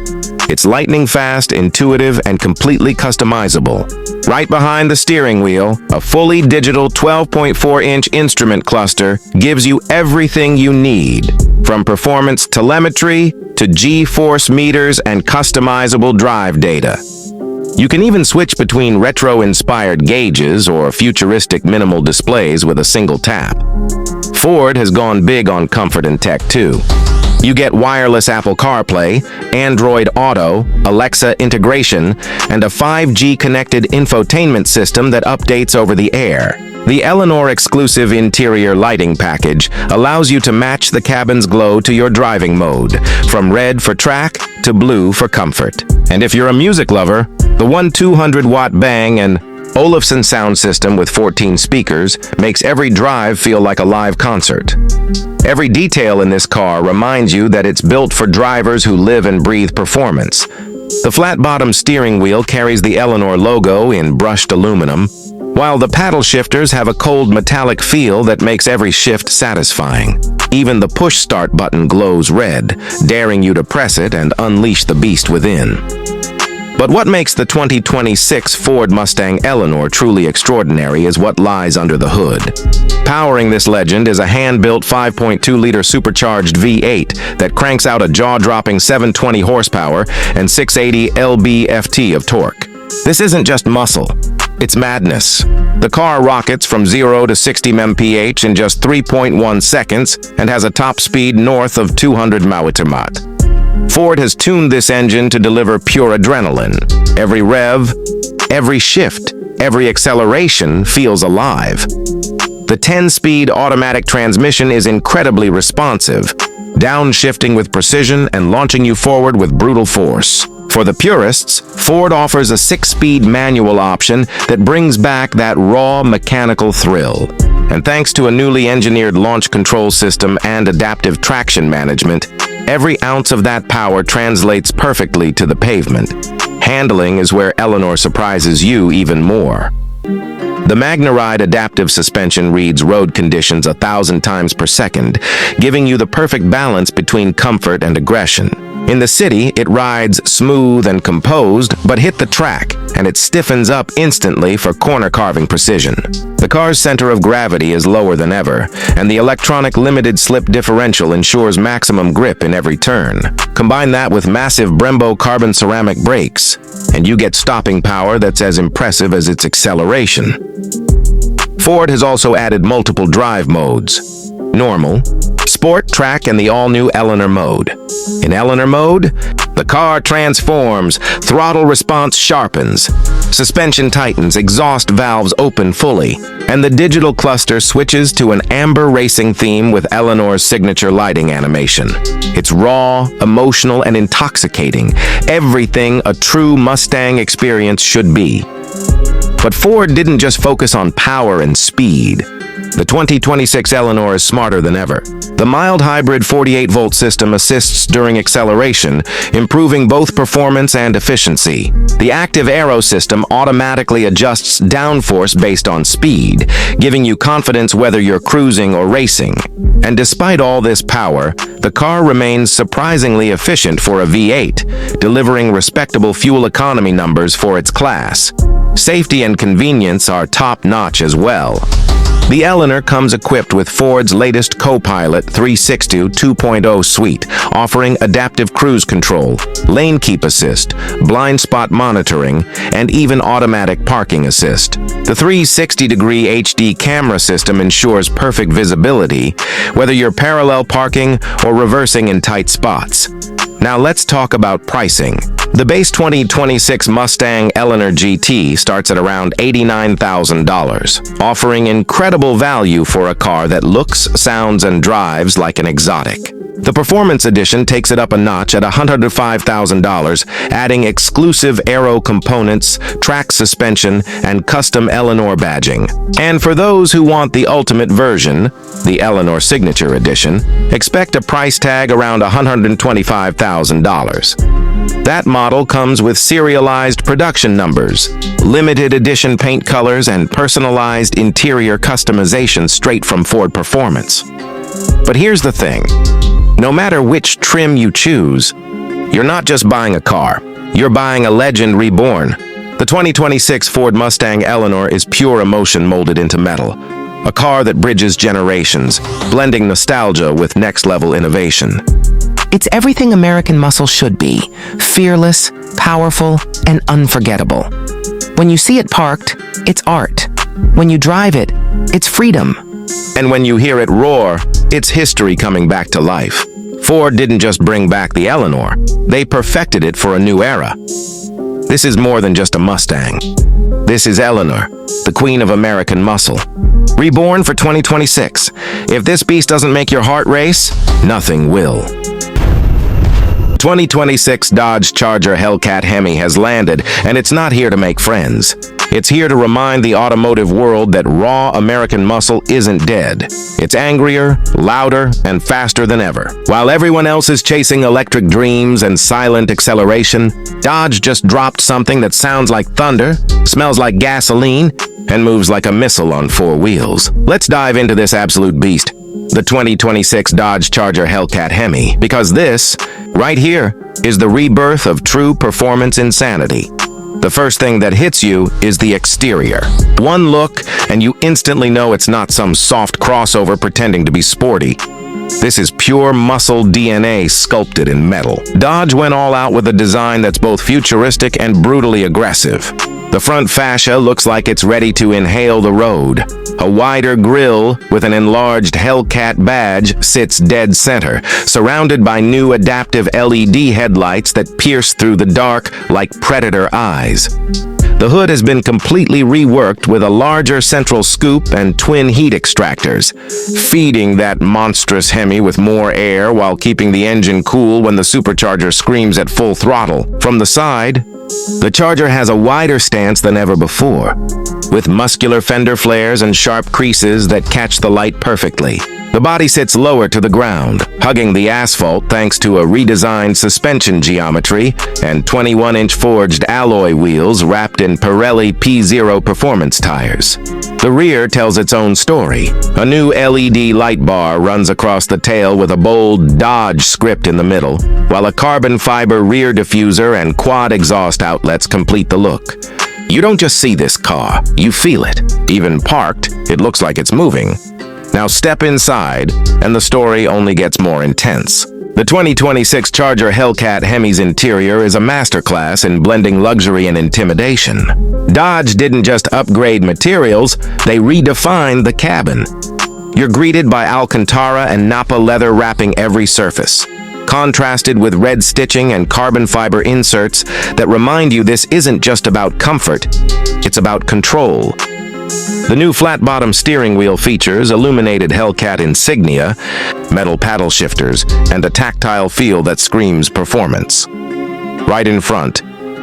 It's lightning-fast, intuitive, and completely customizable. Right behind the steering wheel, a fully digital 12.4-inch instrument cluster gives you everything you need, from performance telemetry to G-force meters and customizable drive data. You can even switch between retro-inspired gauges or futuristic minimal displays with a single tap. Ford has gone big on comfort and tech too. You get wireless Apple CarPlay, Android Auto, Alexa integration, and a 5G connected infotainment system that updates over the air. The Eleanor exclusive interior lighting package allows you to match the cabin's glow to your driving mode, from red for track to blue for comfort. And if you're a music lover, the 200-watt Bang & Olufsen sound system with 14 speakers makes every drive feel like a live concert. Every detail in this car reminds you that it's built for drivers who live and breathe performance. The flat-bottom steering wheel carries the Eleanor logo in brushed aluminum, while the paddle shifters have a cold metallic feel that makes every shift satisfying. Even the push-start button glows red, daring you to press it and unleash the beast within. But what makes the 2026 Ford Mustang Eleanor truly extraordinary is what lies under the hood. Powering this legend is a hand-built 5.2-liter supercharged V8 that cranks out a jaw-dropping 720 horsepower and 680 lb-ft of torque. This isn't just muscle, it's madness. The car rockets from 0 to 60 mph in just 3.1 seconds and has a top speed north of 200 mph. Ford has tuned this engine to deliver pure adrenaline. Every rev, every shift, every acceleration feels alive. The 10-speed automatic transmission is incredibly responsive, downshifting with precision and launching you forward with brutal force. For the purists, Ford offers a 6-speed manual option that brings back that raw mechanical thrill. And thanks to a newly engineered launch control system and adaptive traction management, every ounce of that power translates perfectly to the pavement. Handling is where Eleanor surprises you even more. The MagnaRide adaptive suspension reads road conditions 1,000 times per second, giving you the perfect balance between comfort and aggression. In the city, it rides smooth and composed, but hit the track, and it stiffens up instantly for corner-carving precision. The car's center of gravity is lower than ever, and the electronic limited slip differential ensures maximum grip in every turn. Combine that with massive Brembo carbon ceramic brakes, and you get stopping power that's as impressive as its acceleration. Ford has also added multiple drive modes: Normal, Sport, Track, and the all-new Eleanor mode. In Eleanor mode, the car transforms, throttle response sharpens, suspension tightens, exhaust valves open fully, and the digital cluster switches to an amber racing theme with Eleanor's signature lighting animation. It's raw, emotional, and intoxicating, everything a true Mustang experience should be. But Ford didn't just focus on power and speed. The 2026 Eleanor is smarter than ever. The mild hybrid 48-volt system assists during acceleration, improving both performance and efficiency. The active aero system automatically adjusts downforce based on speed, giving you confidence whether you're cruising or racing. And despite all this power, the car remains surprisingly efficient for a V8, delivering respectable fuel economy numbers for its class. Safety and convenience are top-notch as well. The Eleanor comes equipped with Ford's latest Co-Pilot 360 2.0 suite, offering adaptive cruise control, lane keep assist, blind spot monitoring, and even automatic parking assist. The 360-degree HD camera system ensures perfect visibility, whether you're parallel parking or reversing in tight spots. Now let's talk about pricing. The base 2026 Mustang Eleanor GT starts at around $89,000, offering incredible value for a car that looks, sounds, and drives like an exotic. The Performance Edition takes it up a notch at $105,000, adding exclusive aero components, track suspension, and custom Eleanor badging. And for those who want the ultimate version, the Eleanor Signature Edition, expect a price tag around $125,000. That model comes with serialized production numbers, limited edition paint colors, and personalized interior customization straight from Ford Performance. But here's the thing. No matter which trim you choose, you're not just buying a car, you're buying a legend reborn. The 2026 Ford Mustang Eleanor is pure emotion molded into metal, a car that bridges generations, blending nostalgia with next-level innovation. It's everything American muscle should be: fearless, powerful, and unforgettable. When you see it parked, it's art. When you drive it, it's freedom. And when you hear it roar, it's history coming back to life. Ford didn't just bring back the Eleanor, they perfected it for a new era. This is more than just a Mustang. This is Eleanor, the queen of American muscle. Reborn for 2026. If this beast doesn't make your heart race, nothing will. 2026 Dodge Charger Hellcat Hemi has landed, and it's not here to make friends. It's here to remind the automotive world that raw American muscle isn't dead. It's angrier, louder, and faster than ever. While everyone else is chasing electric dreams and silent acceleration, Dodge just dropped something that sounds like thunder, smells like gasoline, and moves like a missile on 4 wheels. Let's dive into this absolute beast. the 2026 Dodge Charger Hellcat Hemi, because this, right here, is the rebirth of true performance insanity. The first thing that hits you is the exterior. One look, and you instantly know it's not some soft crossover pretending to be sporty. This is pure muscle DNA sculpted in metal. Dodge went all out with a design that's both futuristic and brutally aggressive. The front fascia looks like it's ready to inhale the road. A wider grille with an enlarged Hellcat badge sits dead center, surrounded by new adaptive LED headlights that pierce through the dark like predator eyes. The hood has been completely reworked with a larger central scoop and twin heat extractors, feeding that monstrous Hemi with more air while keeping the engine cool when the supercharger screams at full throttle. From the side, the Charger has a wider stance than ever before, with muscular fender flares and sharp creases that catch the light perfectly. The body sits lower to the ground, hugging the asphalt thanks to a redesigned suspension geometry and 21-inch forged alloy wheels wrapped in Pirelli P0 performance tires. The rear tells its own story. A new LED light bar runs across the tail with a bold Dodge script in the middle, while a carbon fiber rear diffuser and quad exhaust outlets complete the look. You don't just see this car, you feel it. Even parked, it looks like it's moving. Now step inside, and the story only gets more intense. The 2026 Charger Hellcat Hemi's interior is a masterclass in blending luxury and intimidation. Dodge didn't just upgrade materials, they redefined the cabin. You're greeted by Alcantara and Napa leather wrapping every surface, contrasted with red stitching and carbon fiber inserts that remind you this isn't just about comfort, it's about control. The new flat-bottom steering wheel features illuminated Hellcat insignia, metal paddle shifters, and a tactile feel that screams performance. Right in front,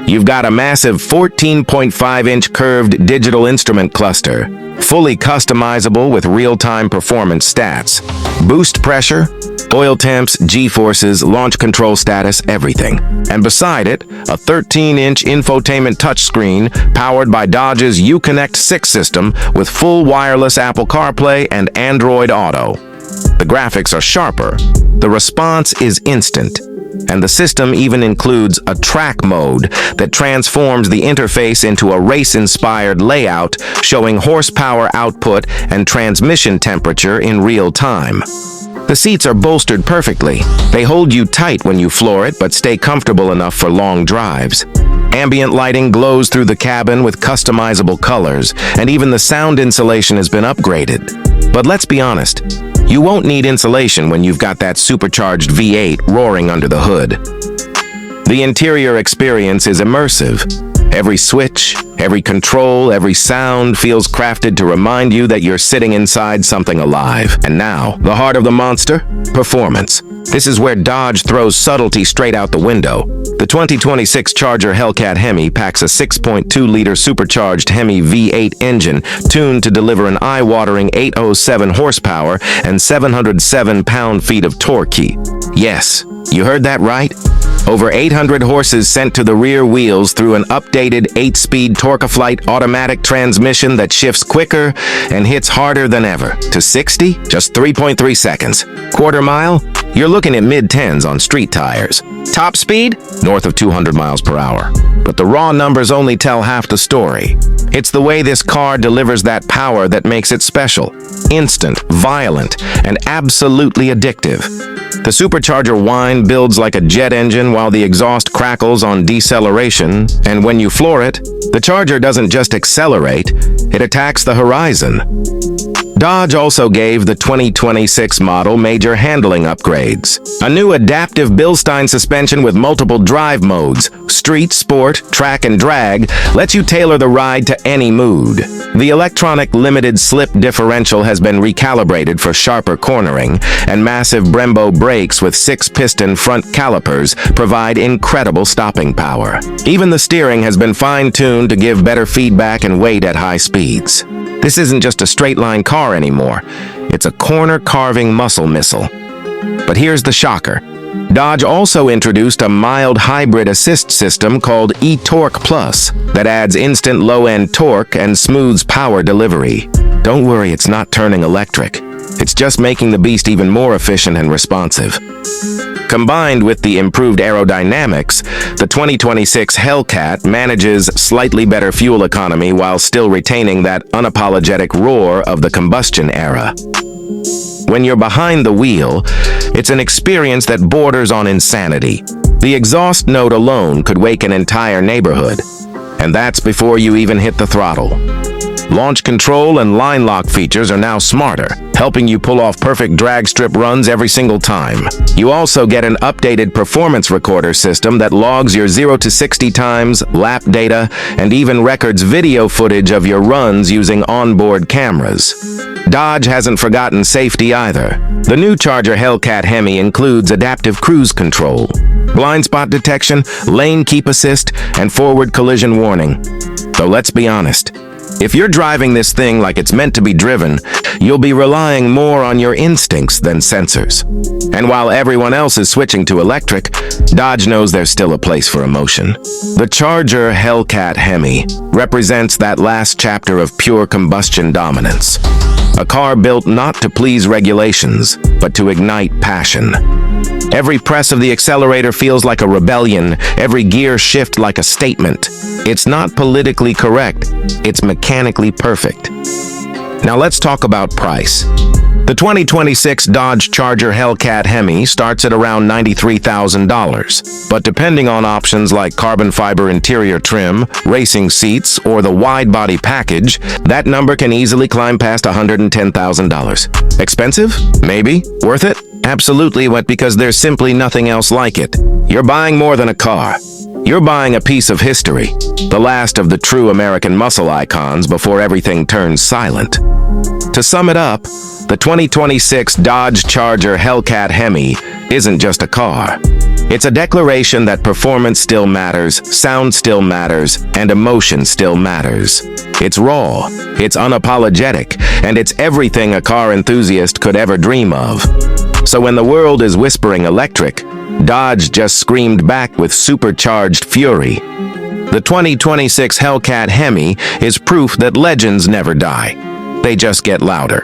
you've got a massive 14.5-inch curved digital instrument cluster, fully customizable with real-time performance stats. Boost pressure, oil temps, G-forces, launch control status, everything. And beside it, a 13-inch infotainment touchscreen powered by Dodge's Uconnect 6 system with full wireless Apple CarPlay and Android Auto. The graphics are sharper, the response is instant, and the system even includes a track mode that transforms the interface into a race-inspired layout showing horsepower output and transmission temperature in real time. The seats are bolstered perfectly. They hold you tight when you floor it, but stay comfortable enough for long drives. Ambient lighting glows through the cabin with customizable colors, and even the sound insulation has been upgraded. But let's be honest, you won't need insulation when you've got that supercharged V8 roaring under the hood. The interior experience is immersive. Every switch, every control, every sound feels crafted to remind you that you're sitting inside something alive. And now, the heart of the monster? Performance. This is where Dodge throws subtlety straight out the window. The 2026 Charger Hellcat Hemi packs a 6.2-liter supercharged Hemi V8 engine tuned to deliver an eye-watering 807 horsepower and 707 pound-feet of torque. Yes, you heard that right. Over 800 horses sent to the rear wheels through an updated 8-speed Torque-A-Flight automatic transmission that shifts quicker and hits harder than ever. To 60? Just 3.3 seconds. Quarter mile? You're looking at mid-10s on street tires. Top speed? North of 200 miles per hour. But the raw numbers only tell half the story. It's the way this car delivers that power that makes it special. Instant, violent, and absolutely addictive. The supercharger whine builds like a jet engine while the exhaust crackles on deceleration, and when you floor it, the Charger doesn't just accelerate, it attacks the horizon. Dodge also gave the 2026 model major handling upgrades. A new adaptive Bilstein suspension with multiple drive modes, street, sport, track, and drag, lets you tailor the ride to any mood. The electronic limited slip differential has been recalibrated for sharper cornering, and massive Brembo brakes with 6-piston front calipers provide incredible stopping power. Even the steering has been fine-tuned to give better feedback and weight at high speeds. This isn't just a straight-line car anymore. It's a corner-carving muscle missile. But here's the shocker. Dodge also introduced a mild hybrid assist system called eTorque Plus that adds instant low-end torque and smooths power delivery. Don't worry, it's not turning electric. It's just making the beast even more efficient and responsive. Combined with the improved aerodynamics, the 2026 Hellcat manages slightly better fuel economy while still retaining that unapologetic roar of the combustion era. When you're behind the wheel, it's an experience that borders on insanity. The exhaust note alone could wake an entire neighborhood, and that's before you even hit the throttle. Launch control and line lock features are now smarter, helping you pull off perfect drag strip runs every single time. You also get an updated performance recorder system that logs your 0 to 60 times, lap data, and even records video footage of your runs using onboard cameras. Dodge hasn't forgotten safety either. The new Charger Hellcat Hemi includes adaptive cruise control, blind spot detection, lane keep assist, and forward collision warning. Though let's be honest, if you're driving this thing like it's meant to be driven, you'll be relying more on your instincts than sensors. And while everyone else is switching to electric, Dodge knows there's still a place for emotion. The Charger Hellcat Hemi represents that last chapter of pure combustion dominance. A car built not to please regulations, but to ignite passion. Every press of the accelerator feels like a rebellion, every gear shift like a statement. It's not politically correct, it's mechanically perfect. Now let's talk about price. The 2026 Dodge Charger Hellcat Hemi starts at around $93,000, but depending on options like carbon fiber interior trim, racing seats, or the wide-body package, that number can easily climb past $110,000. Expensive? Maybe. Worth it? Absolutely, but because there's simply nothing else like it. You're buying more than a car. You're buying a piece of history, the last of the true American muscle icons before everything turns silent. To sum it up, the 2026 Dodge Charger Hellcat Hemi isn't just a car. It's a declaration that performance still matters, sound still matters, and emotion still matters. It's raw, it's unapologetic, and it's everything a car enthusiast could ever dream of. So when the world is whispering electric, Dodge just screamed back with supercharged fury. The 2026 Hellcat Hemi is proof that legends never die. They just get louder.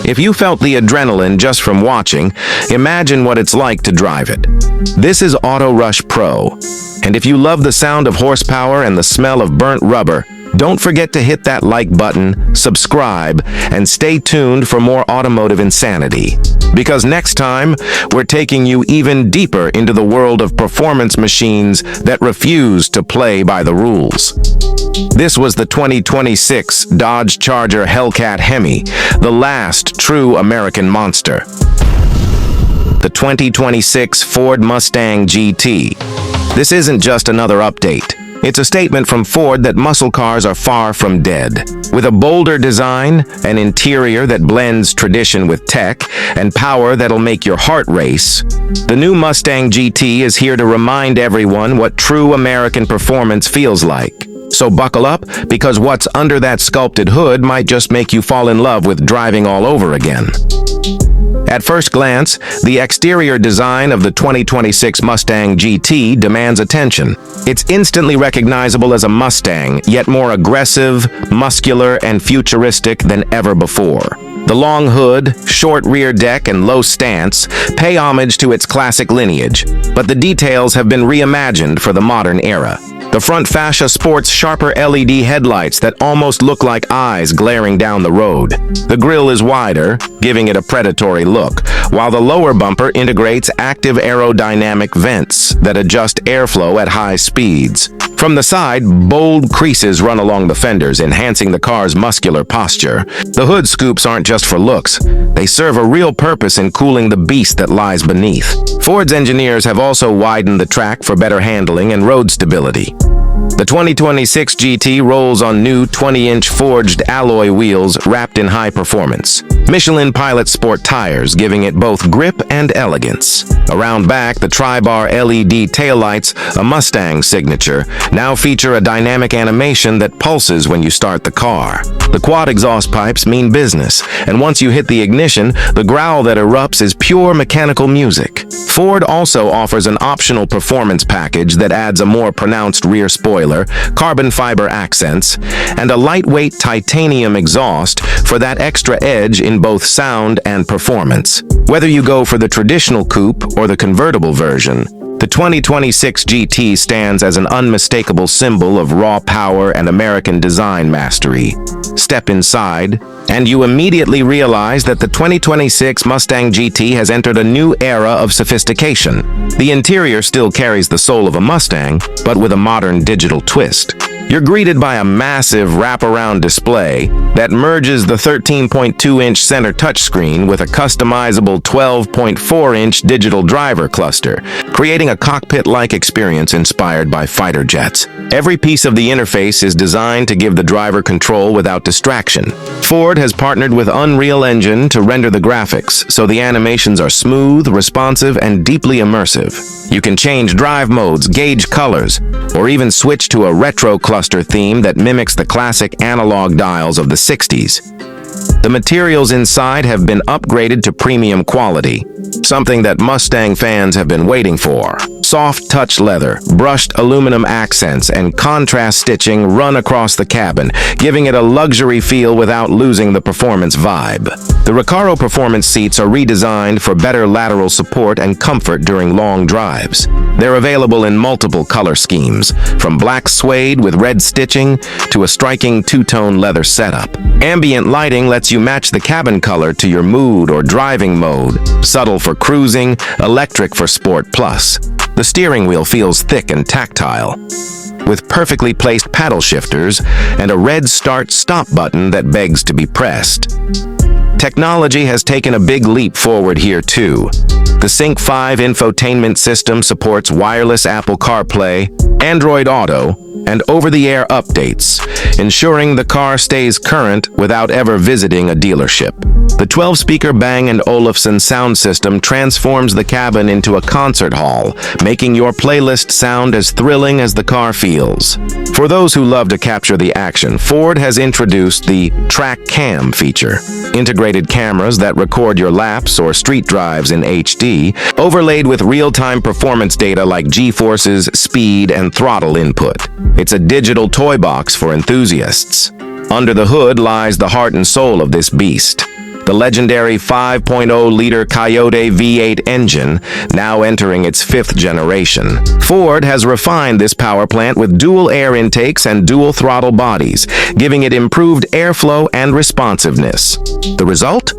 If you felt the adrenaline just from watching, imagine what it's like to drive it. This is Auto Rush Pro, and if you love the sound of horsepower and the smell of burnt rubber, don't forget to hit that like button, subscribe, and stay tuned for more automotive insanity. Because next time, we're taking you even deeper into the world of performance machines that refuse to play by the rules. This was the 2026 Dodge Charger Hellcat Hemi, the last true American monster. The 2026 Ford Mustang GT. This isn't just another update. It's a statement from Ford that muscle cars are far from dead. With a bolder design, an interior that blends tradition with tech, and power that'll make your heart race, the new Mustang GT is here to remind everyone what true American performance feels like. So buckle up, because what's under that sculpted hood might just make you fall in love with driving all over again. At first glance, the exterior design of the 2026 Mustang GT demands attention. It's instantly recognizable as a Mustang, yet more aggressive, muscular, and futuristic than ever before. The long hood, short rear deck, and low stance pay homage to its classic lineage, but the details have been reimagined for the modern era. The front fascia sports sharper LED headlights that almost look like eyes glaring down the road. The grille is wider, giving it a predatory look, while the lower bumper integrates active aerodynamic vents that adjust airflow at high speeds. From the side, bold creases run along the fenders, enhancing the car's muscular posture. The hood scoops aren't just for looks. They serve a real purpose in cooling the beast that lies beneath. Ford's engineers have also widened the track for better handling and road stability. The 2026 GT rolls on new 20-inch forged alloy wheels wrapped in high performance. Michelin Pilot Sport tires, giving it both grip and elegance. Around back, the tri-bar LED taillights, a Mustang signature, now feature a dynamic animation that pulses when you start the car. The quad exhaust pipes mean business, and once you hit the ignition, the growl that erupts is pure mechanical music. Ford also offers an optional performance package that adds a more pronounced rear spoiler spoiler, carbon fiber accents, and a lightweight titanium exhaust for that extra edge in both sound and performance. Whether you go for the traditional coupe or the convertible version, the 2026 GT stands as an unmistakable symbol of raw power and American design mastery. Step inside, and you immediately realize that the 2026 Mustang GT has entered a new era of sophistication. The interior still carries the soul of a Mustang, but with a modern digital twist. You're greeted by a massive wraparound display that merges the 13.2-inch center touchscreen with a customizable 12.4-inch digital driver cluster, creating a cockpit-like experience inspired by fighter jets. Every piece of the interface is designed to give the driver control without distraction. Ford has partnered with Unreal Engine to render the graphics, so the animations are smooth, responsive, and deeply immersive. You can change drive modes, gauge colors, or even switch to a retro cluster theme that mimics the classic analog dials of the 60s. The materials inside have been upgraded to premium quality, something that Mustang fans have been waiting for. Soft touch leather, brushed aluminum accents, and contrast stitching run across the cabin, giving it a luxury feel without losing the performance vibe. The Recaro Performance seats are redesigned for better lateral support and comfort during long drives. They're available in multiple color schemes, from black suede with red stitching to a striking two-tone leather setup. Ambient lighting lets you match the cabin color to your mood or driving mode. Subtle for cruising, electric for Sport Plus. The steering wheel feels thick and tactile, with perfectly placed paddle shifters and a red start-stop button that begs to be pressed. Technology has taken a big leap forward here too. The Sync 5 infotainment system supports wireless Apple CarPlay, Android Auto, and over-the-air updates, ensuring the car stays current without ever visiting a dealership. The 12-speaker Bang & Olufsen sound system transforms the cabin into a concert hall, making your playlist sound as thrilling as the car feels. For those who love to capture the action, Ford has introduced the Track Cam feature, integrated cameras that record your laps or street drives in HD, overlaid with real-time performance data like G-forces, speed, and throttle input. It's a digital toy box for enthusiasts. Under the hood lies the heart and soul of this beast. The legendary 5.0-liter Coyote V8 engine, now entering its 5th generation. Ford has refined this power plant with dual air intakes and dual throttle bodies, giving it improved airflow and responsiveness. The result?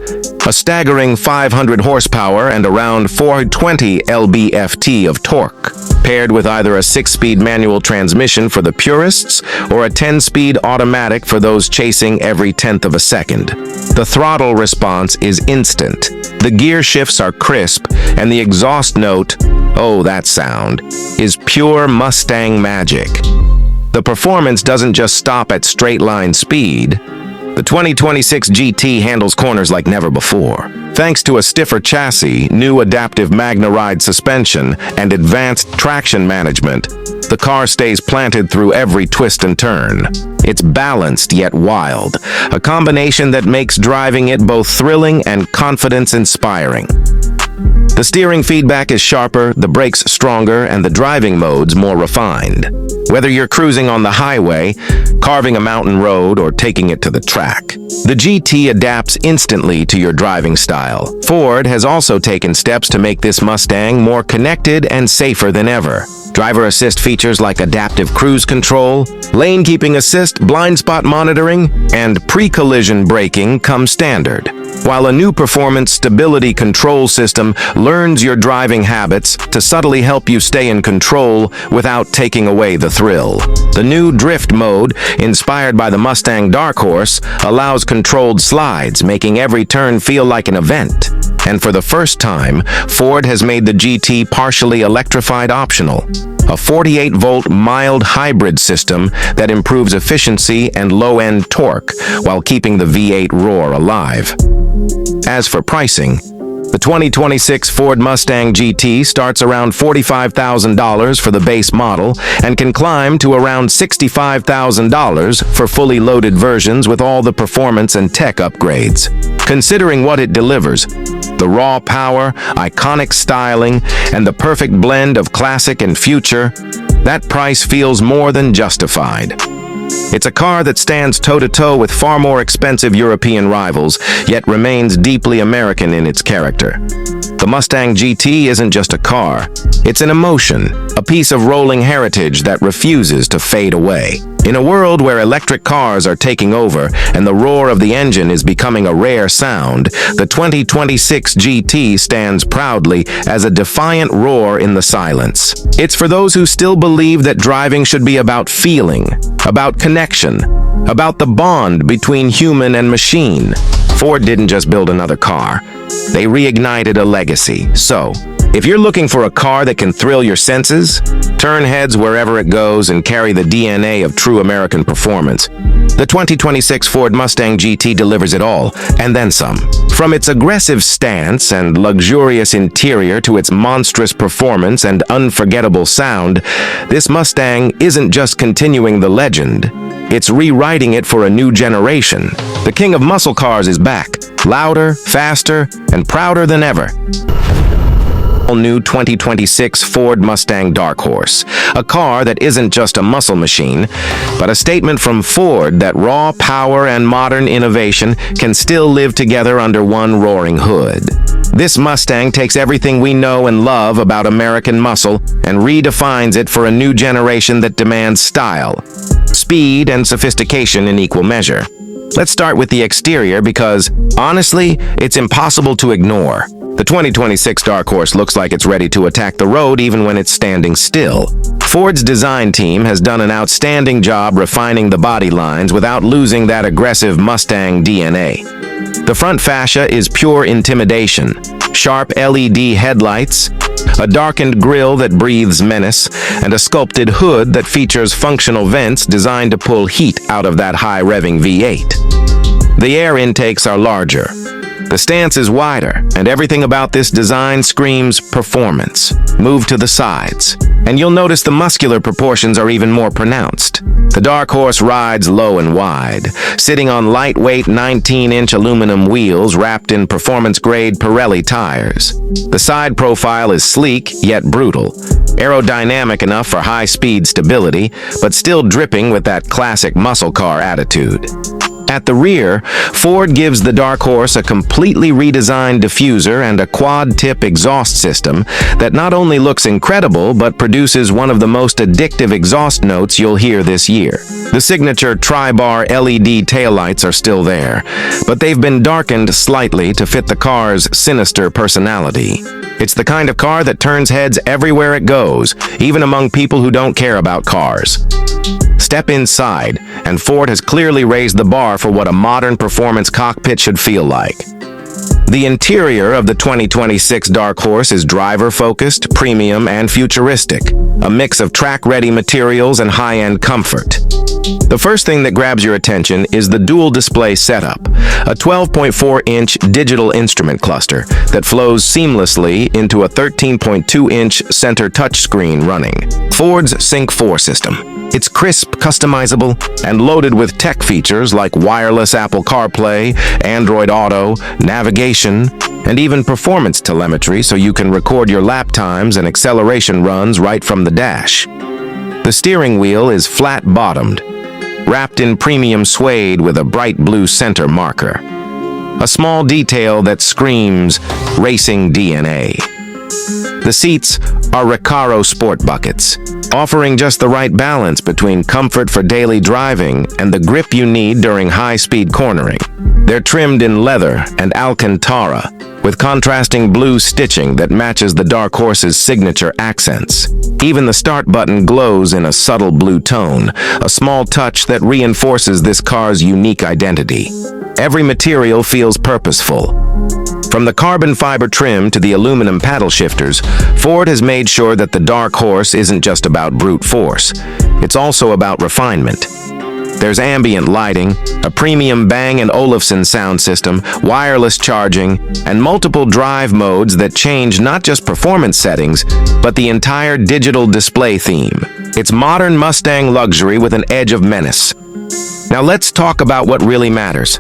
A staggering 500 horsepower and around 420 lb-ft of torque, paired with either a 6-speed manual transmission for the purists or a 10-speed automatic for those chasing every tenth of a second. The throttle response is instant. The gear shifts are crisp, and the exhaust note, oh, that sound, is pure Mustang magic. The performance doesn't just stop at straight-line speed. The 2026 GT handles corners like never before. Thanks to a stiffer chassis, new adaptive MagnaRide suspension, and advanced traction management, the car stays planted through every twist and turn. It's balanced yet wild, a combination that makes driving it both thrilling and confidence-inspiring. The steering feedback is sharper, the brakes stronger, and the driving modes more refined. Whether you're cruising on the highway, carving a mountain road, or taking it to the track, the GT adapts instantly to your driving style. Ford has also taken steps to make this Mustang more connected and safer than ever. Driver assist features like adaptive cruise control, lane keeping assist, blind spot monitoring, and pre-collision braking come standard, while a new performance stability control system learns your driving habits to subtly help you stay in control without taking away the thrill. The new drift mode, inspired by the Mustang Dark Horse, allows controlled slides, making every turn feel like an event. And for the first time, Ford has made the GT partially electrified optional, a 48-volt mild hybrid system that improves efficiency and low-end torque while keeping the V8 roar alive. As for pricing, the 2026 Ford Mustang GT starts around $45,000 for the base model and can climb to around $65,000 for fully loaded versions with all the performance and tech upgrades. Considering what it delivers, the raw power, iconic styling, and the perfect blend of classic and future, that price feels more than justified. It's a car that stands toe-to-toe with far more expensive European rivals, yet remains deeply American in its character. The Mustang GT isn't just a car, it's an emotion, a piece of rolling heritage that refuses to fade away. In a world where electric cars are taking over and the roar of the engine is becoming a rare sound, the 2026 GT stands proudly as a defiant roar in the silence. It's for those who still believe that driving should be about feeling, about connection, about the bond between human and machine. Ford didn't just build another car, they reignited a legacy. So, if you're looking for a car that can thrill your senses, turn heads wherever it goes, and carry the DNA of true American performance, the 2026 Ford Mustang GT delivers it all, and then some. From its aggressive stance and luxurious interior to its monstrous performance and unforgettable sound, this Mustang isn't just continuing the legend, it's rewriting it for a new generation. The king of muscle cars is back, louder, faster, and prouder than ever. New 2026 Ford Mustang Dark Horse, a car that isn't just a muscle machine, but a statement from Ford that raw power and modern innovation can still live together under one roaring hood. This Mustang takes everything we know and love about American muscle and redefines it for a new generation that demands style, speed, and sophistication in equal measure. Let's start with the exterior because, honestly, it's impossible to ignore. The 2026 Dark Horse looks like it's ready to attack the road even when it's standing still. Ford's design team has done an outstanding job refining the body lines without losing that aggressive Mustang DNA. The front fascia is pure intimidation. Sharp LED headlights, a darkened grille that breathes menace, and a sculpted hood that features functional vents designed to pull heat out of that high-revving V8. The air intakes are larger. The stance is wider, and everything about this design screams performance. Move to the sides, and you'll notice the muscular proportions are even more pronounced. The Dark Horse rides low and wide, sitting on lightweight 19-inch aluminum wheels wrapped in performance-grade Pirelli tires. The side profile is sleek, yet brutal, aerodynamic enough for high-speed stability, but still dripping with that classic muscle car attitude. At the rear, Ford gives the Dark Horse a completely redesigned diffuser and a quad-tip exhaust system that not only looks incredible but produces one of the most addictive exhaust notes you'll hear this year. The signature tri-bar LED taillights are still there, but they've been darkened slightly to fit the car's sinister personality. It's the kind of car that turns heads everywhere it goes, even among people who don't care about cars. Step inside, and Ford has clearly raised the bar for what a modern performance cockpit should feel like. The interior of the 2026 Dark Horse is driver-focused, premium, and futuristic, a mix of track-ready materials and high-end comfort. The first thing that grabs your attention is the dual display setup, a 12.4-inch digital instrument cluster that flows seamlessly into a 13.2-inch center touchscreen running Ford's Sync 4 system. It's crisp, customizable, and loaded with tech features like wireless Apple CarPlay, Android Auto, navigation, and even performance telemetry so you can record your lap times and acceleration runs right from the dash. The steering wheel is flat-bottomed, wrapped in premium suede with a bright blue center marker. A small detail that screams racing DNA. The seats are Recaro sport buckets, offering just the right balance between comfort for daily driving and the grip you need during high-speed cornering. They're trimmed in leather and Alcantara, with contrasting blue stitching that matches the Dark Horse's signature accents. Even the start button glows in a subtle blue tone, a small touch that reinforces this car's unique identity. Every material feels purposeful. From the carbon fiber trim to the aluminum paddle shifters, Ford has made sure that the Dark Horse isn't just about brute force. It's also about refinement. There's ambient lighting, a premium Bang & Olufsen sound system, wireless charging, and multiple drive modes that change not just performance settings, but the entire digital display theme. It's modern Mustang luxury with an edge of menace. Now let's talk about what really matters.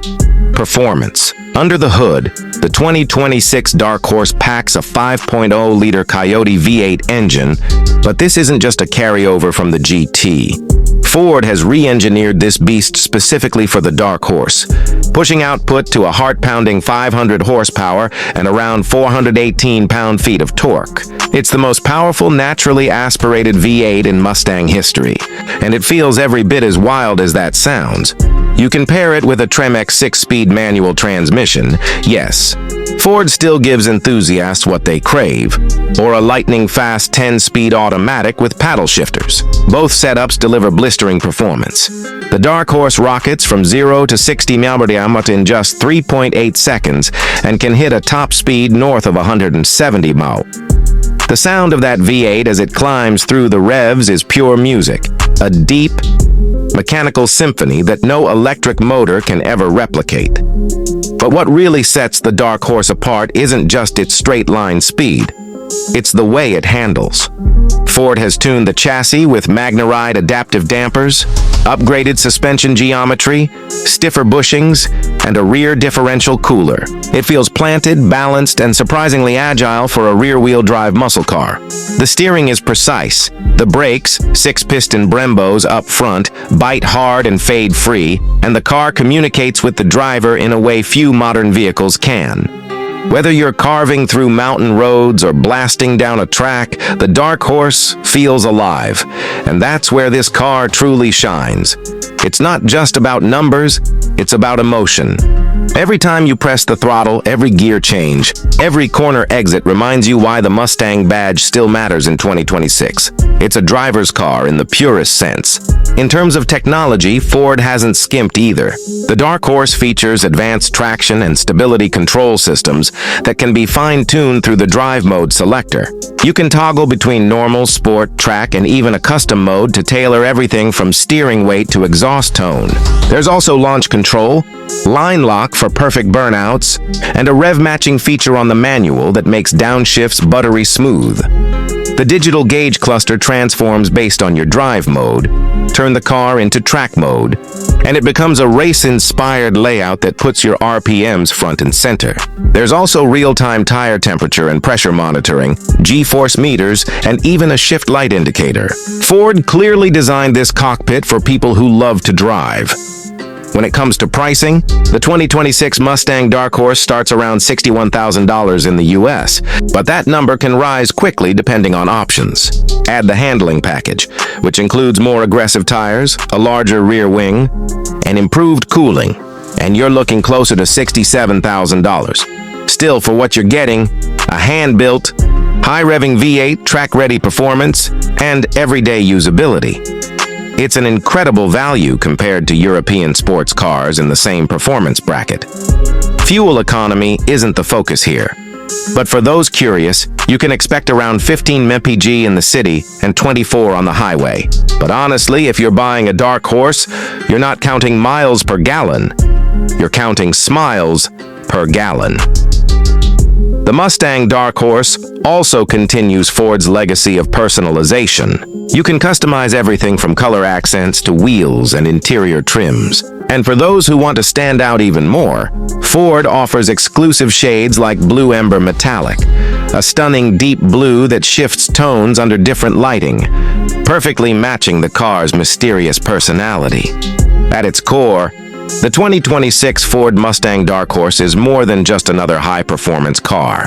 Performance. Under the hood, the 2026 Dark Horse packs a 5.0-liter Coyote V8 engine, but this isn't just a carryover from the GT. Ford has re-engineered this beast specifically for the Dark Horse, pushing output to a heart-pounding 500 horsepower and around 418 pound-feet of torque. It's the most powerful, naturally aspirated V8 in Mustang history, and it feels every bit as wild as that sounds. You can pair it with a Tremec 6-speed manual transmission, yes. Ford still gives enthusiasts what they crave, or a lightning-fast 10-speed automatic with paddle shifters. Both setups deliver blistering performance. The Dark Horse rockets from 0 to 60 mph in just 3.8 seconds and can hit a top speed north of 170 mph. The sound of that V8 as it climbs through the revs is pure music, a deep, mechanical symphony that no electric motor can ever replicate. But what really sets the Dark Horse apart isn't just its straight-line speed. It's the way it handles. Ford has tuned the chassis with MagneRide adaptive dampers, upgraded suspension geometry, stiffer bushings, and a rear differential cooler. It feels planted, balanced, and surprisingly agile for a rear-wheel drive muscle car. The steering is precise. The brakes, 6-piston Brembos up front, bite hard and fade free, and the car communicates with the driver in a way few modern vehicles can. Whether you're carving through mountain roads or blasting down a track, the Dark Horse feels alive, and that's where this car truly shines. It's not just about numbers, it's about emotion. Every time you press the throttle, every gear change, every corner exit reminds you why the Mustang badge still matters in 2026. It's a driver's car in the purest sense. In terms of technology, Ford hasn't skimped either. The Dark Horse features advanced traction and stability control systems that can be fine-tuned through the drive mode selector. You can toggle between normal, sport, track, and even a custom mode to tailor everything from steering weight to exhaust tone. There's also launch control, line lock for perfect burnouts, and a rev matching feature on the manual that makes downshifts buttery smooth. The digital gauge cluster transforms based on your drive mode, turn the car into track mode, and it becomes a race-inspired layout that puts your RPMs front and center. There's also real-time tire temperature and pressure monitoring, G-force meters, and even a shift light indicator. Ford clearly designed this cockpit for people who love to drive. When it comes to pricing, the 2026 Mustang Dark Horse starts around $61,000 in the US, but that number can rise quickly depending on options. Add the handling package, which includes more aggressive tires, a larger rear wing, and improved cooling, and you're looking closer to $67,000. Still, for what you're getting, a hand-built, high-revving V8, track-ready performance, and everyday usability. It's an incredible value compared to European sports cars in the same performance bracket. Fuel economy isn't the focus here. But for those curious, you can expect around 15 mpg in the city and 24 on the highway. But honestly, if you're buying a Dark Horse, you're not counting miles per gallon. You're counting smiles per gallon. The Mustang Dark Horse also continues Ford's legacy of personalization. You can customize everything from color accents to wheels and interior trims. And for those who want to stand out even more, Ford offers exclusive shades like Blue Ember Metallic, a stunning deep blue that shifts tones under different lighting, perfectly matching the car's mysterious personality. At its core, the 2026 Ford Mustang Dark Horse is more than just another high-performance car.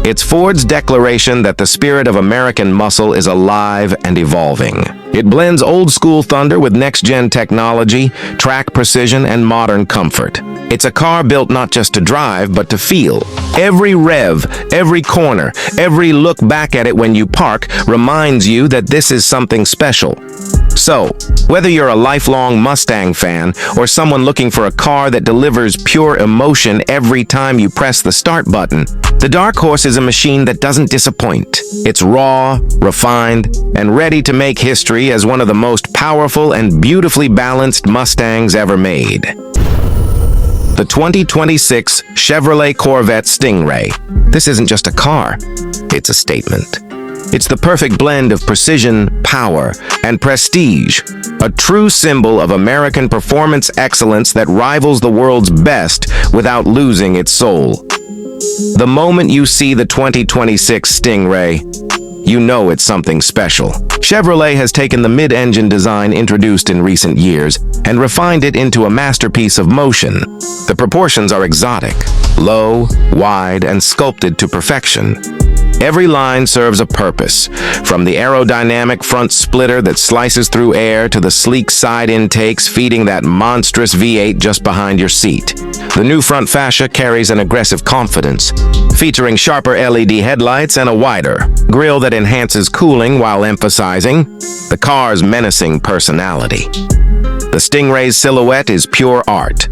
It's Ford's declaration that the spirit of American muscle is alive and evolving. It blends old-school thunder with next-gen technology, track precision, and modern comfort. It's a car built not just to drive, but to feel. Every rev, every corner, every look back at it when you park reminds you that this is something special. So, whether you're a lifelong Mustang fan or someone looking for a car that delivers pure emotion every time you press the start button, the Dark Horse is a machine that doesn't disappoint. It's raw, refined, and ready to make history as one of the most powerful and beautifully balanced Mustangs ever made. The 2026 Chevrolet Corvette Stingray. This isn't just a car, it's a statement. It's the perfect blend of precision, power, and prestige, a true symbol of American performance excellence that rivals the world's best without losing its soul. The moment you see the 2026 Stingray, you know it's something special. Chevrolet has taken the mid-engine design introduced in recent years and refined it into a masterpiece of motion. The proportions are exotic, low, wide, and sculpted to perfection. Every line serves a purpose, from the aerodynamic front splitter that slices through air to the sleek side intakes feeding that monstrous V8 just behind your seat. The new front fascia carries an aggressive confidence, featuring sharper LED headlights and a wider grille that enhances cooling while emphasizing the car's menacing personality. The Stingray's silhouette is pure art.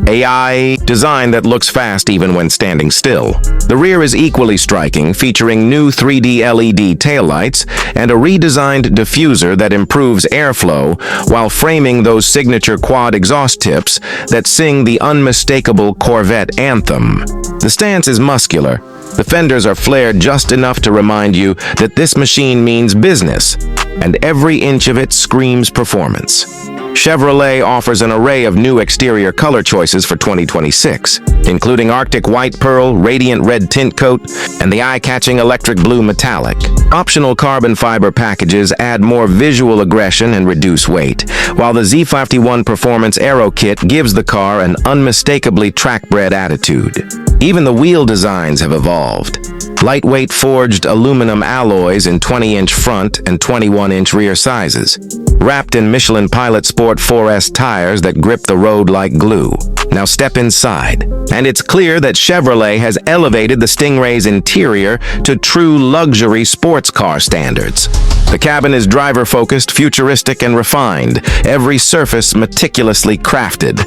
AI design that looks fast even when standing still. The rear is equally striking, featuring new 3D LED taillights and a redesigned diffuser that improves airflow while framing those signature quad exhaust tips that sing the unmistakable Corvette anthem. The stance is muscular. The fenders are flared just enough to remind you that this machine means business, and every inch of it screams performance. Chevrolet offers an array of new exterior color choices for 2026, including Arctic White Pearl, Radiant Red Tint Coat, and the eye-catching Electric Blue Metallic. Optional carbon fiber packages add more visual aggression and reduce weight, while the Z51 Performance Aero Kit gives the car an unmistakably track-bred attitude. Even the wheel designs have evolved. Lightweight forged aluminum alloys in 20-inch front and 21-inch rear sizes, wrapped in Michelin Pilot Sport 4S tires that grip the road like glue. Now step inside, and it's clear that Chevrolet has elevated the Stingray's interior to true luxury sports car standards. The cabin is driver-focused, futuristic, and refined, every surface meticulously crafted.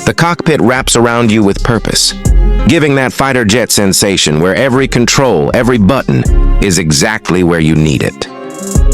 The cockpit wraps around you with purpose, giving that fighter jet sensation where every control, every button, is exactly where you need it.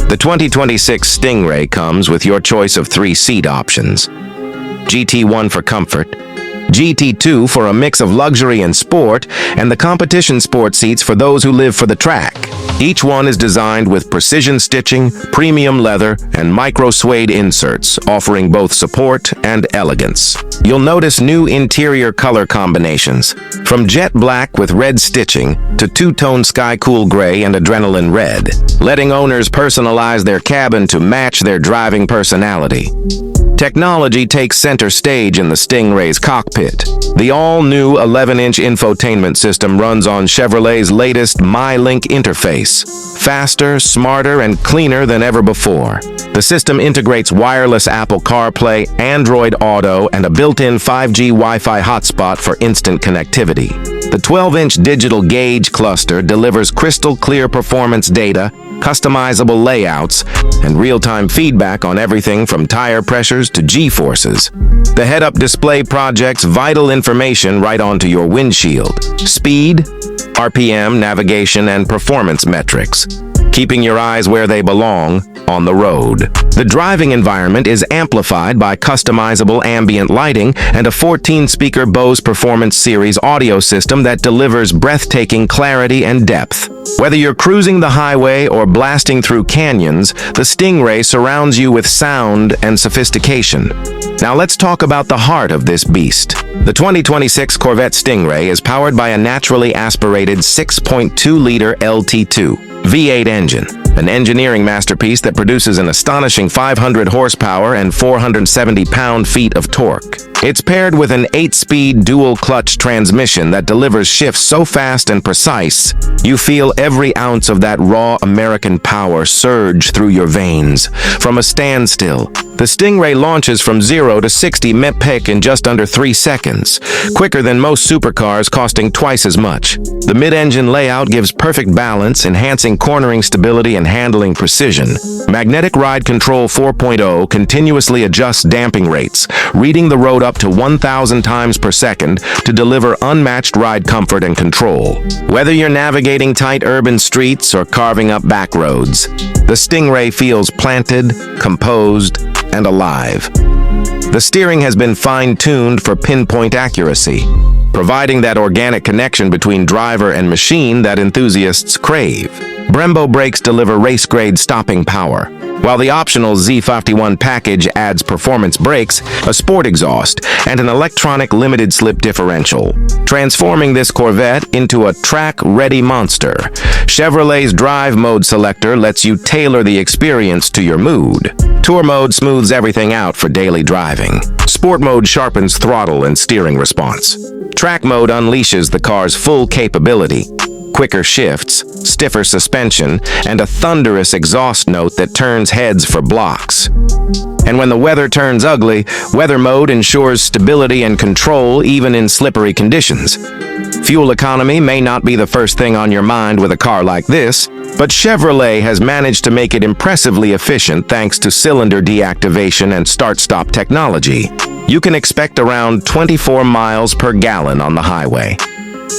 The 2026 Stingray comes with your choice of 3 seat options. GT1 for comfort, GT2 for a mix of luxury and sport, and the competition sport seats for those who live for the track. Each one is designed with precision stitching, premium leather, and micro-suede inserts, offering both support and elegance. You'll notice new interior color combinations, from jet black with red stitching to two-tone sky cool gray and adrenaline red, letting owners personalize their cabin to match their driving personality. Technology takes center stage in the Stingray's cockpit. The all-new 11-inch infotainment system runs on Chevrolet's latest MyLink interface. Faster, smarter, and cleaner than ever before. The system integrates wireless Apple CarPlay, Android Auto, and a built-in 5G Wi-Fi hotspot for instant connectivity. The 12-inch digital gauge cluster delivers crystal-clear performance data, customizable layouts, and real-time feedback on everything from tire pressures to G-forces. The head-up display projects vital information right onto your windshield. Speed, RPM, navigation, and performance metrics, keeping your eyes where they belong, on the road. The driving environment is amplified by customizable ambient lighting and a 14-speaker Bose Performance Series audio system that delivers breathtaking clarity and depth. Whether you're cruising the highway or blasting through canyons, the Stingray surrounds you with sound and sophistication. Now let's talk about the heart of this beast. The 2026 Corvette Stingray is powered by a naturally aspirated 6.2-liter LT2 V8 engine, an engineering masterpiece that produces an astonishing 500 horsepower and 470 pound-feet of torque. It's paired with an 8-speed dual-clutch transmission that delivers shifts so fast and precise, you feel every ounce of that raw American power surge through your veins. From a standstill, the Stingray launches from 0 to 60 mph in just under 3 seconds, quicker than most supercars costing twice as much. The mid-engine layout gives perfect balance, enhancing cornering stability and handling precision. Magnetic Ride Control 4.0 continuously adjusts damping rates, reading the road up to 1,000 times per second to deliver unmatched ride comfort and control. Whether you're navigating tight urban streets or carving up back roads, the Stingray feels planted, composed, and alive. The steering has been fine-tuned for pinpoint accuracy, providing that organic connection between driver and machine that enthusiasts crave. Brembo brakes deliver race-grade stopping power, while the optional Z51 package adds performance brakes, a sport exhaust, and an electronic limited-slip differential, transforming this Corvette into a track-ready monster. Chevrolet's Drive Mode selector lets you tailor the experience to your mood. Tour Mode smooths everything out for daily driving. Sport Mode sharpens throttle and steering response. Track Mode unleashes the car's full capability. Quicker shifts, stiffer suspension, and a thunderous exhaust note that turns heads for blocks. And when the weather turns ugly, Weather Mode ensures stability and control even in slippery conditions. Fuel economy may not be the first thing on your mind with a car like this, but Chevrolet has managed to make it impressively efficient thanks to cylinder deactivation and start-stop technology. You can expect around 24 miles per gallon on the highway,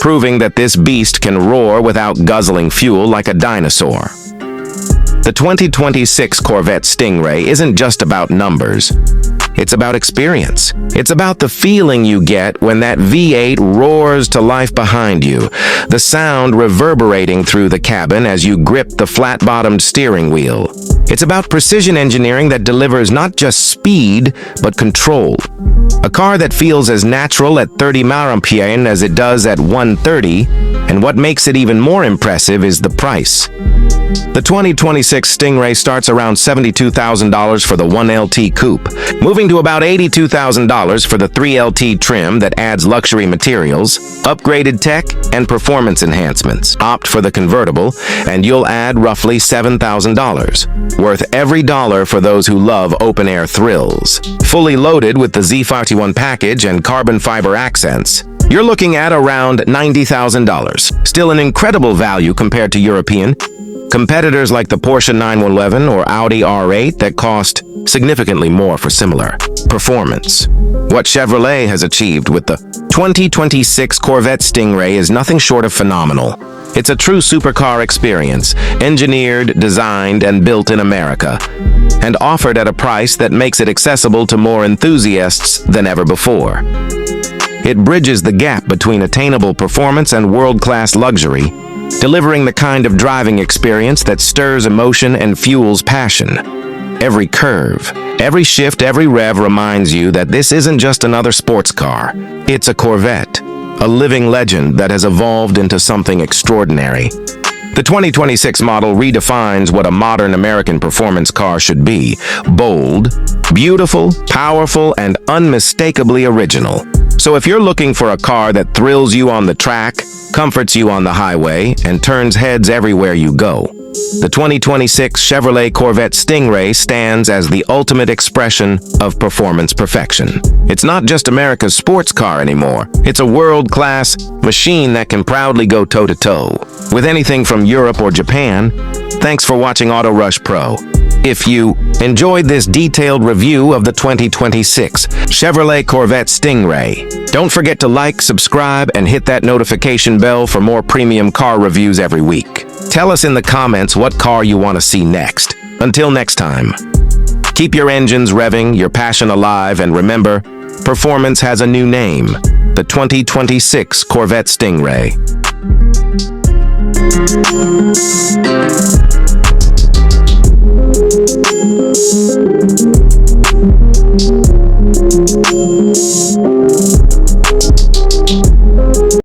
proving that this beast can roar without guzzling fuel like a dinosaur. The 2026 Corvette Stingray isn't just about numbers. It's about experience. It's about the feeling you get when that V8 roars to life behind you, the sound reverberating through the cabin as you grip the flat-bottomed steering wheel. It's about precision engineering that delivers not just speed, but control. A car that feels as natural at 30 mph as it does at 130, and what makes it even more impressive is the price. The 2026 Stingray starts around $72,000 for the 1LT Coupe, moving to about $82,000 for the 3LT trim that adds luxury materials, upgraded tech, and performance enhancements. Opt for the convertible, and you'll add roughly $7,000, worth every dollar for those who love open-air thrills. Fully loaded with the Z51 package and carbon fiber accents, you're looking at around $90,000. Still an incredible value compared to European competitors like the Porsche 911 or Audi R8 that cost significantly more for similar performance. What Chevrolet has achieved with the 2026 Corvette Stingray is nothing short of phenomenal. It's a true supercar experience, engineered, designed, and built in America, and offered at a price that makes it accessible to more enthusiasts than ever before. It bridges the gap between attainable performance and world-class luxury, delivering the kind of driving experience that stirs emotion and fuels passion. Every curve, every shift, every rev reminds you that this isn't just another sports car. It's a Corvette, a living legend that has evolved into something extraordinary. The 2026 model redefines what a modern American performance car should be: bold, beautiful, powerful, and unmistakably original. So if you're looking for a car that thrills you on the track, comforts you on the highway, and turns heads everywhere you go, the 2026 Chevrolet Corvette Stingray stands as the ultimate expression of performance perfection. It's not just America's sports car anymore. It's a world-class machine that can proudly go toe-to-toe with anything from Europe or Japan. Thanks for watching Auto Rush Pro. If you enjoyed this detailed review of the 2026 Chevrolet Corvette Stingray, don't forget to like, subscribe, and hit that notification bell for more premium car reviews every week. Tell us in the comments what car you want to see next. Until next time, keep your engines revving, your passion alive, and remember, performance has a new name: the 2026 Corvette Stingray.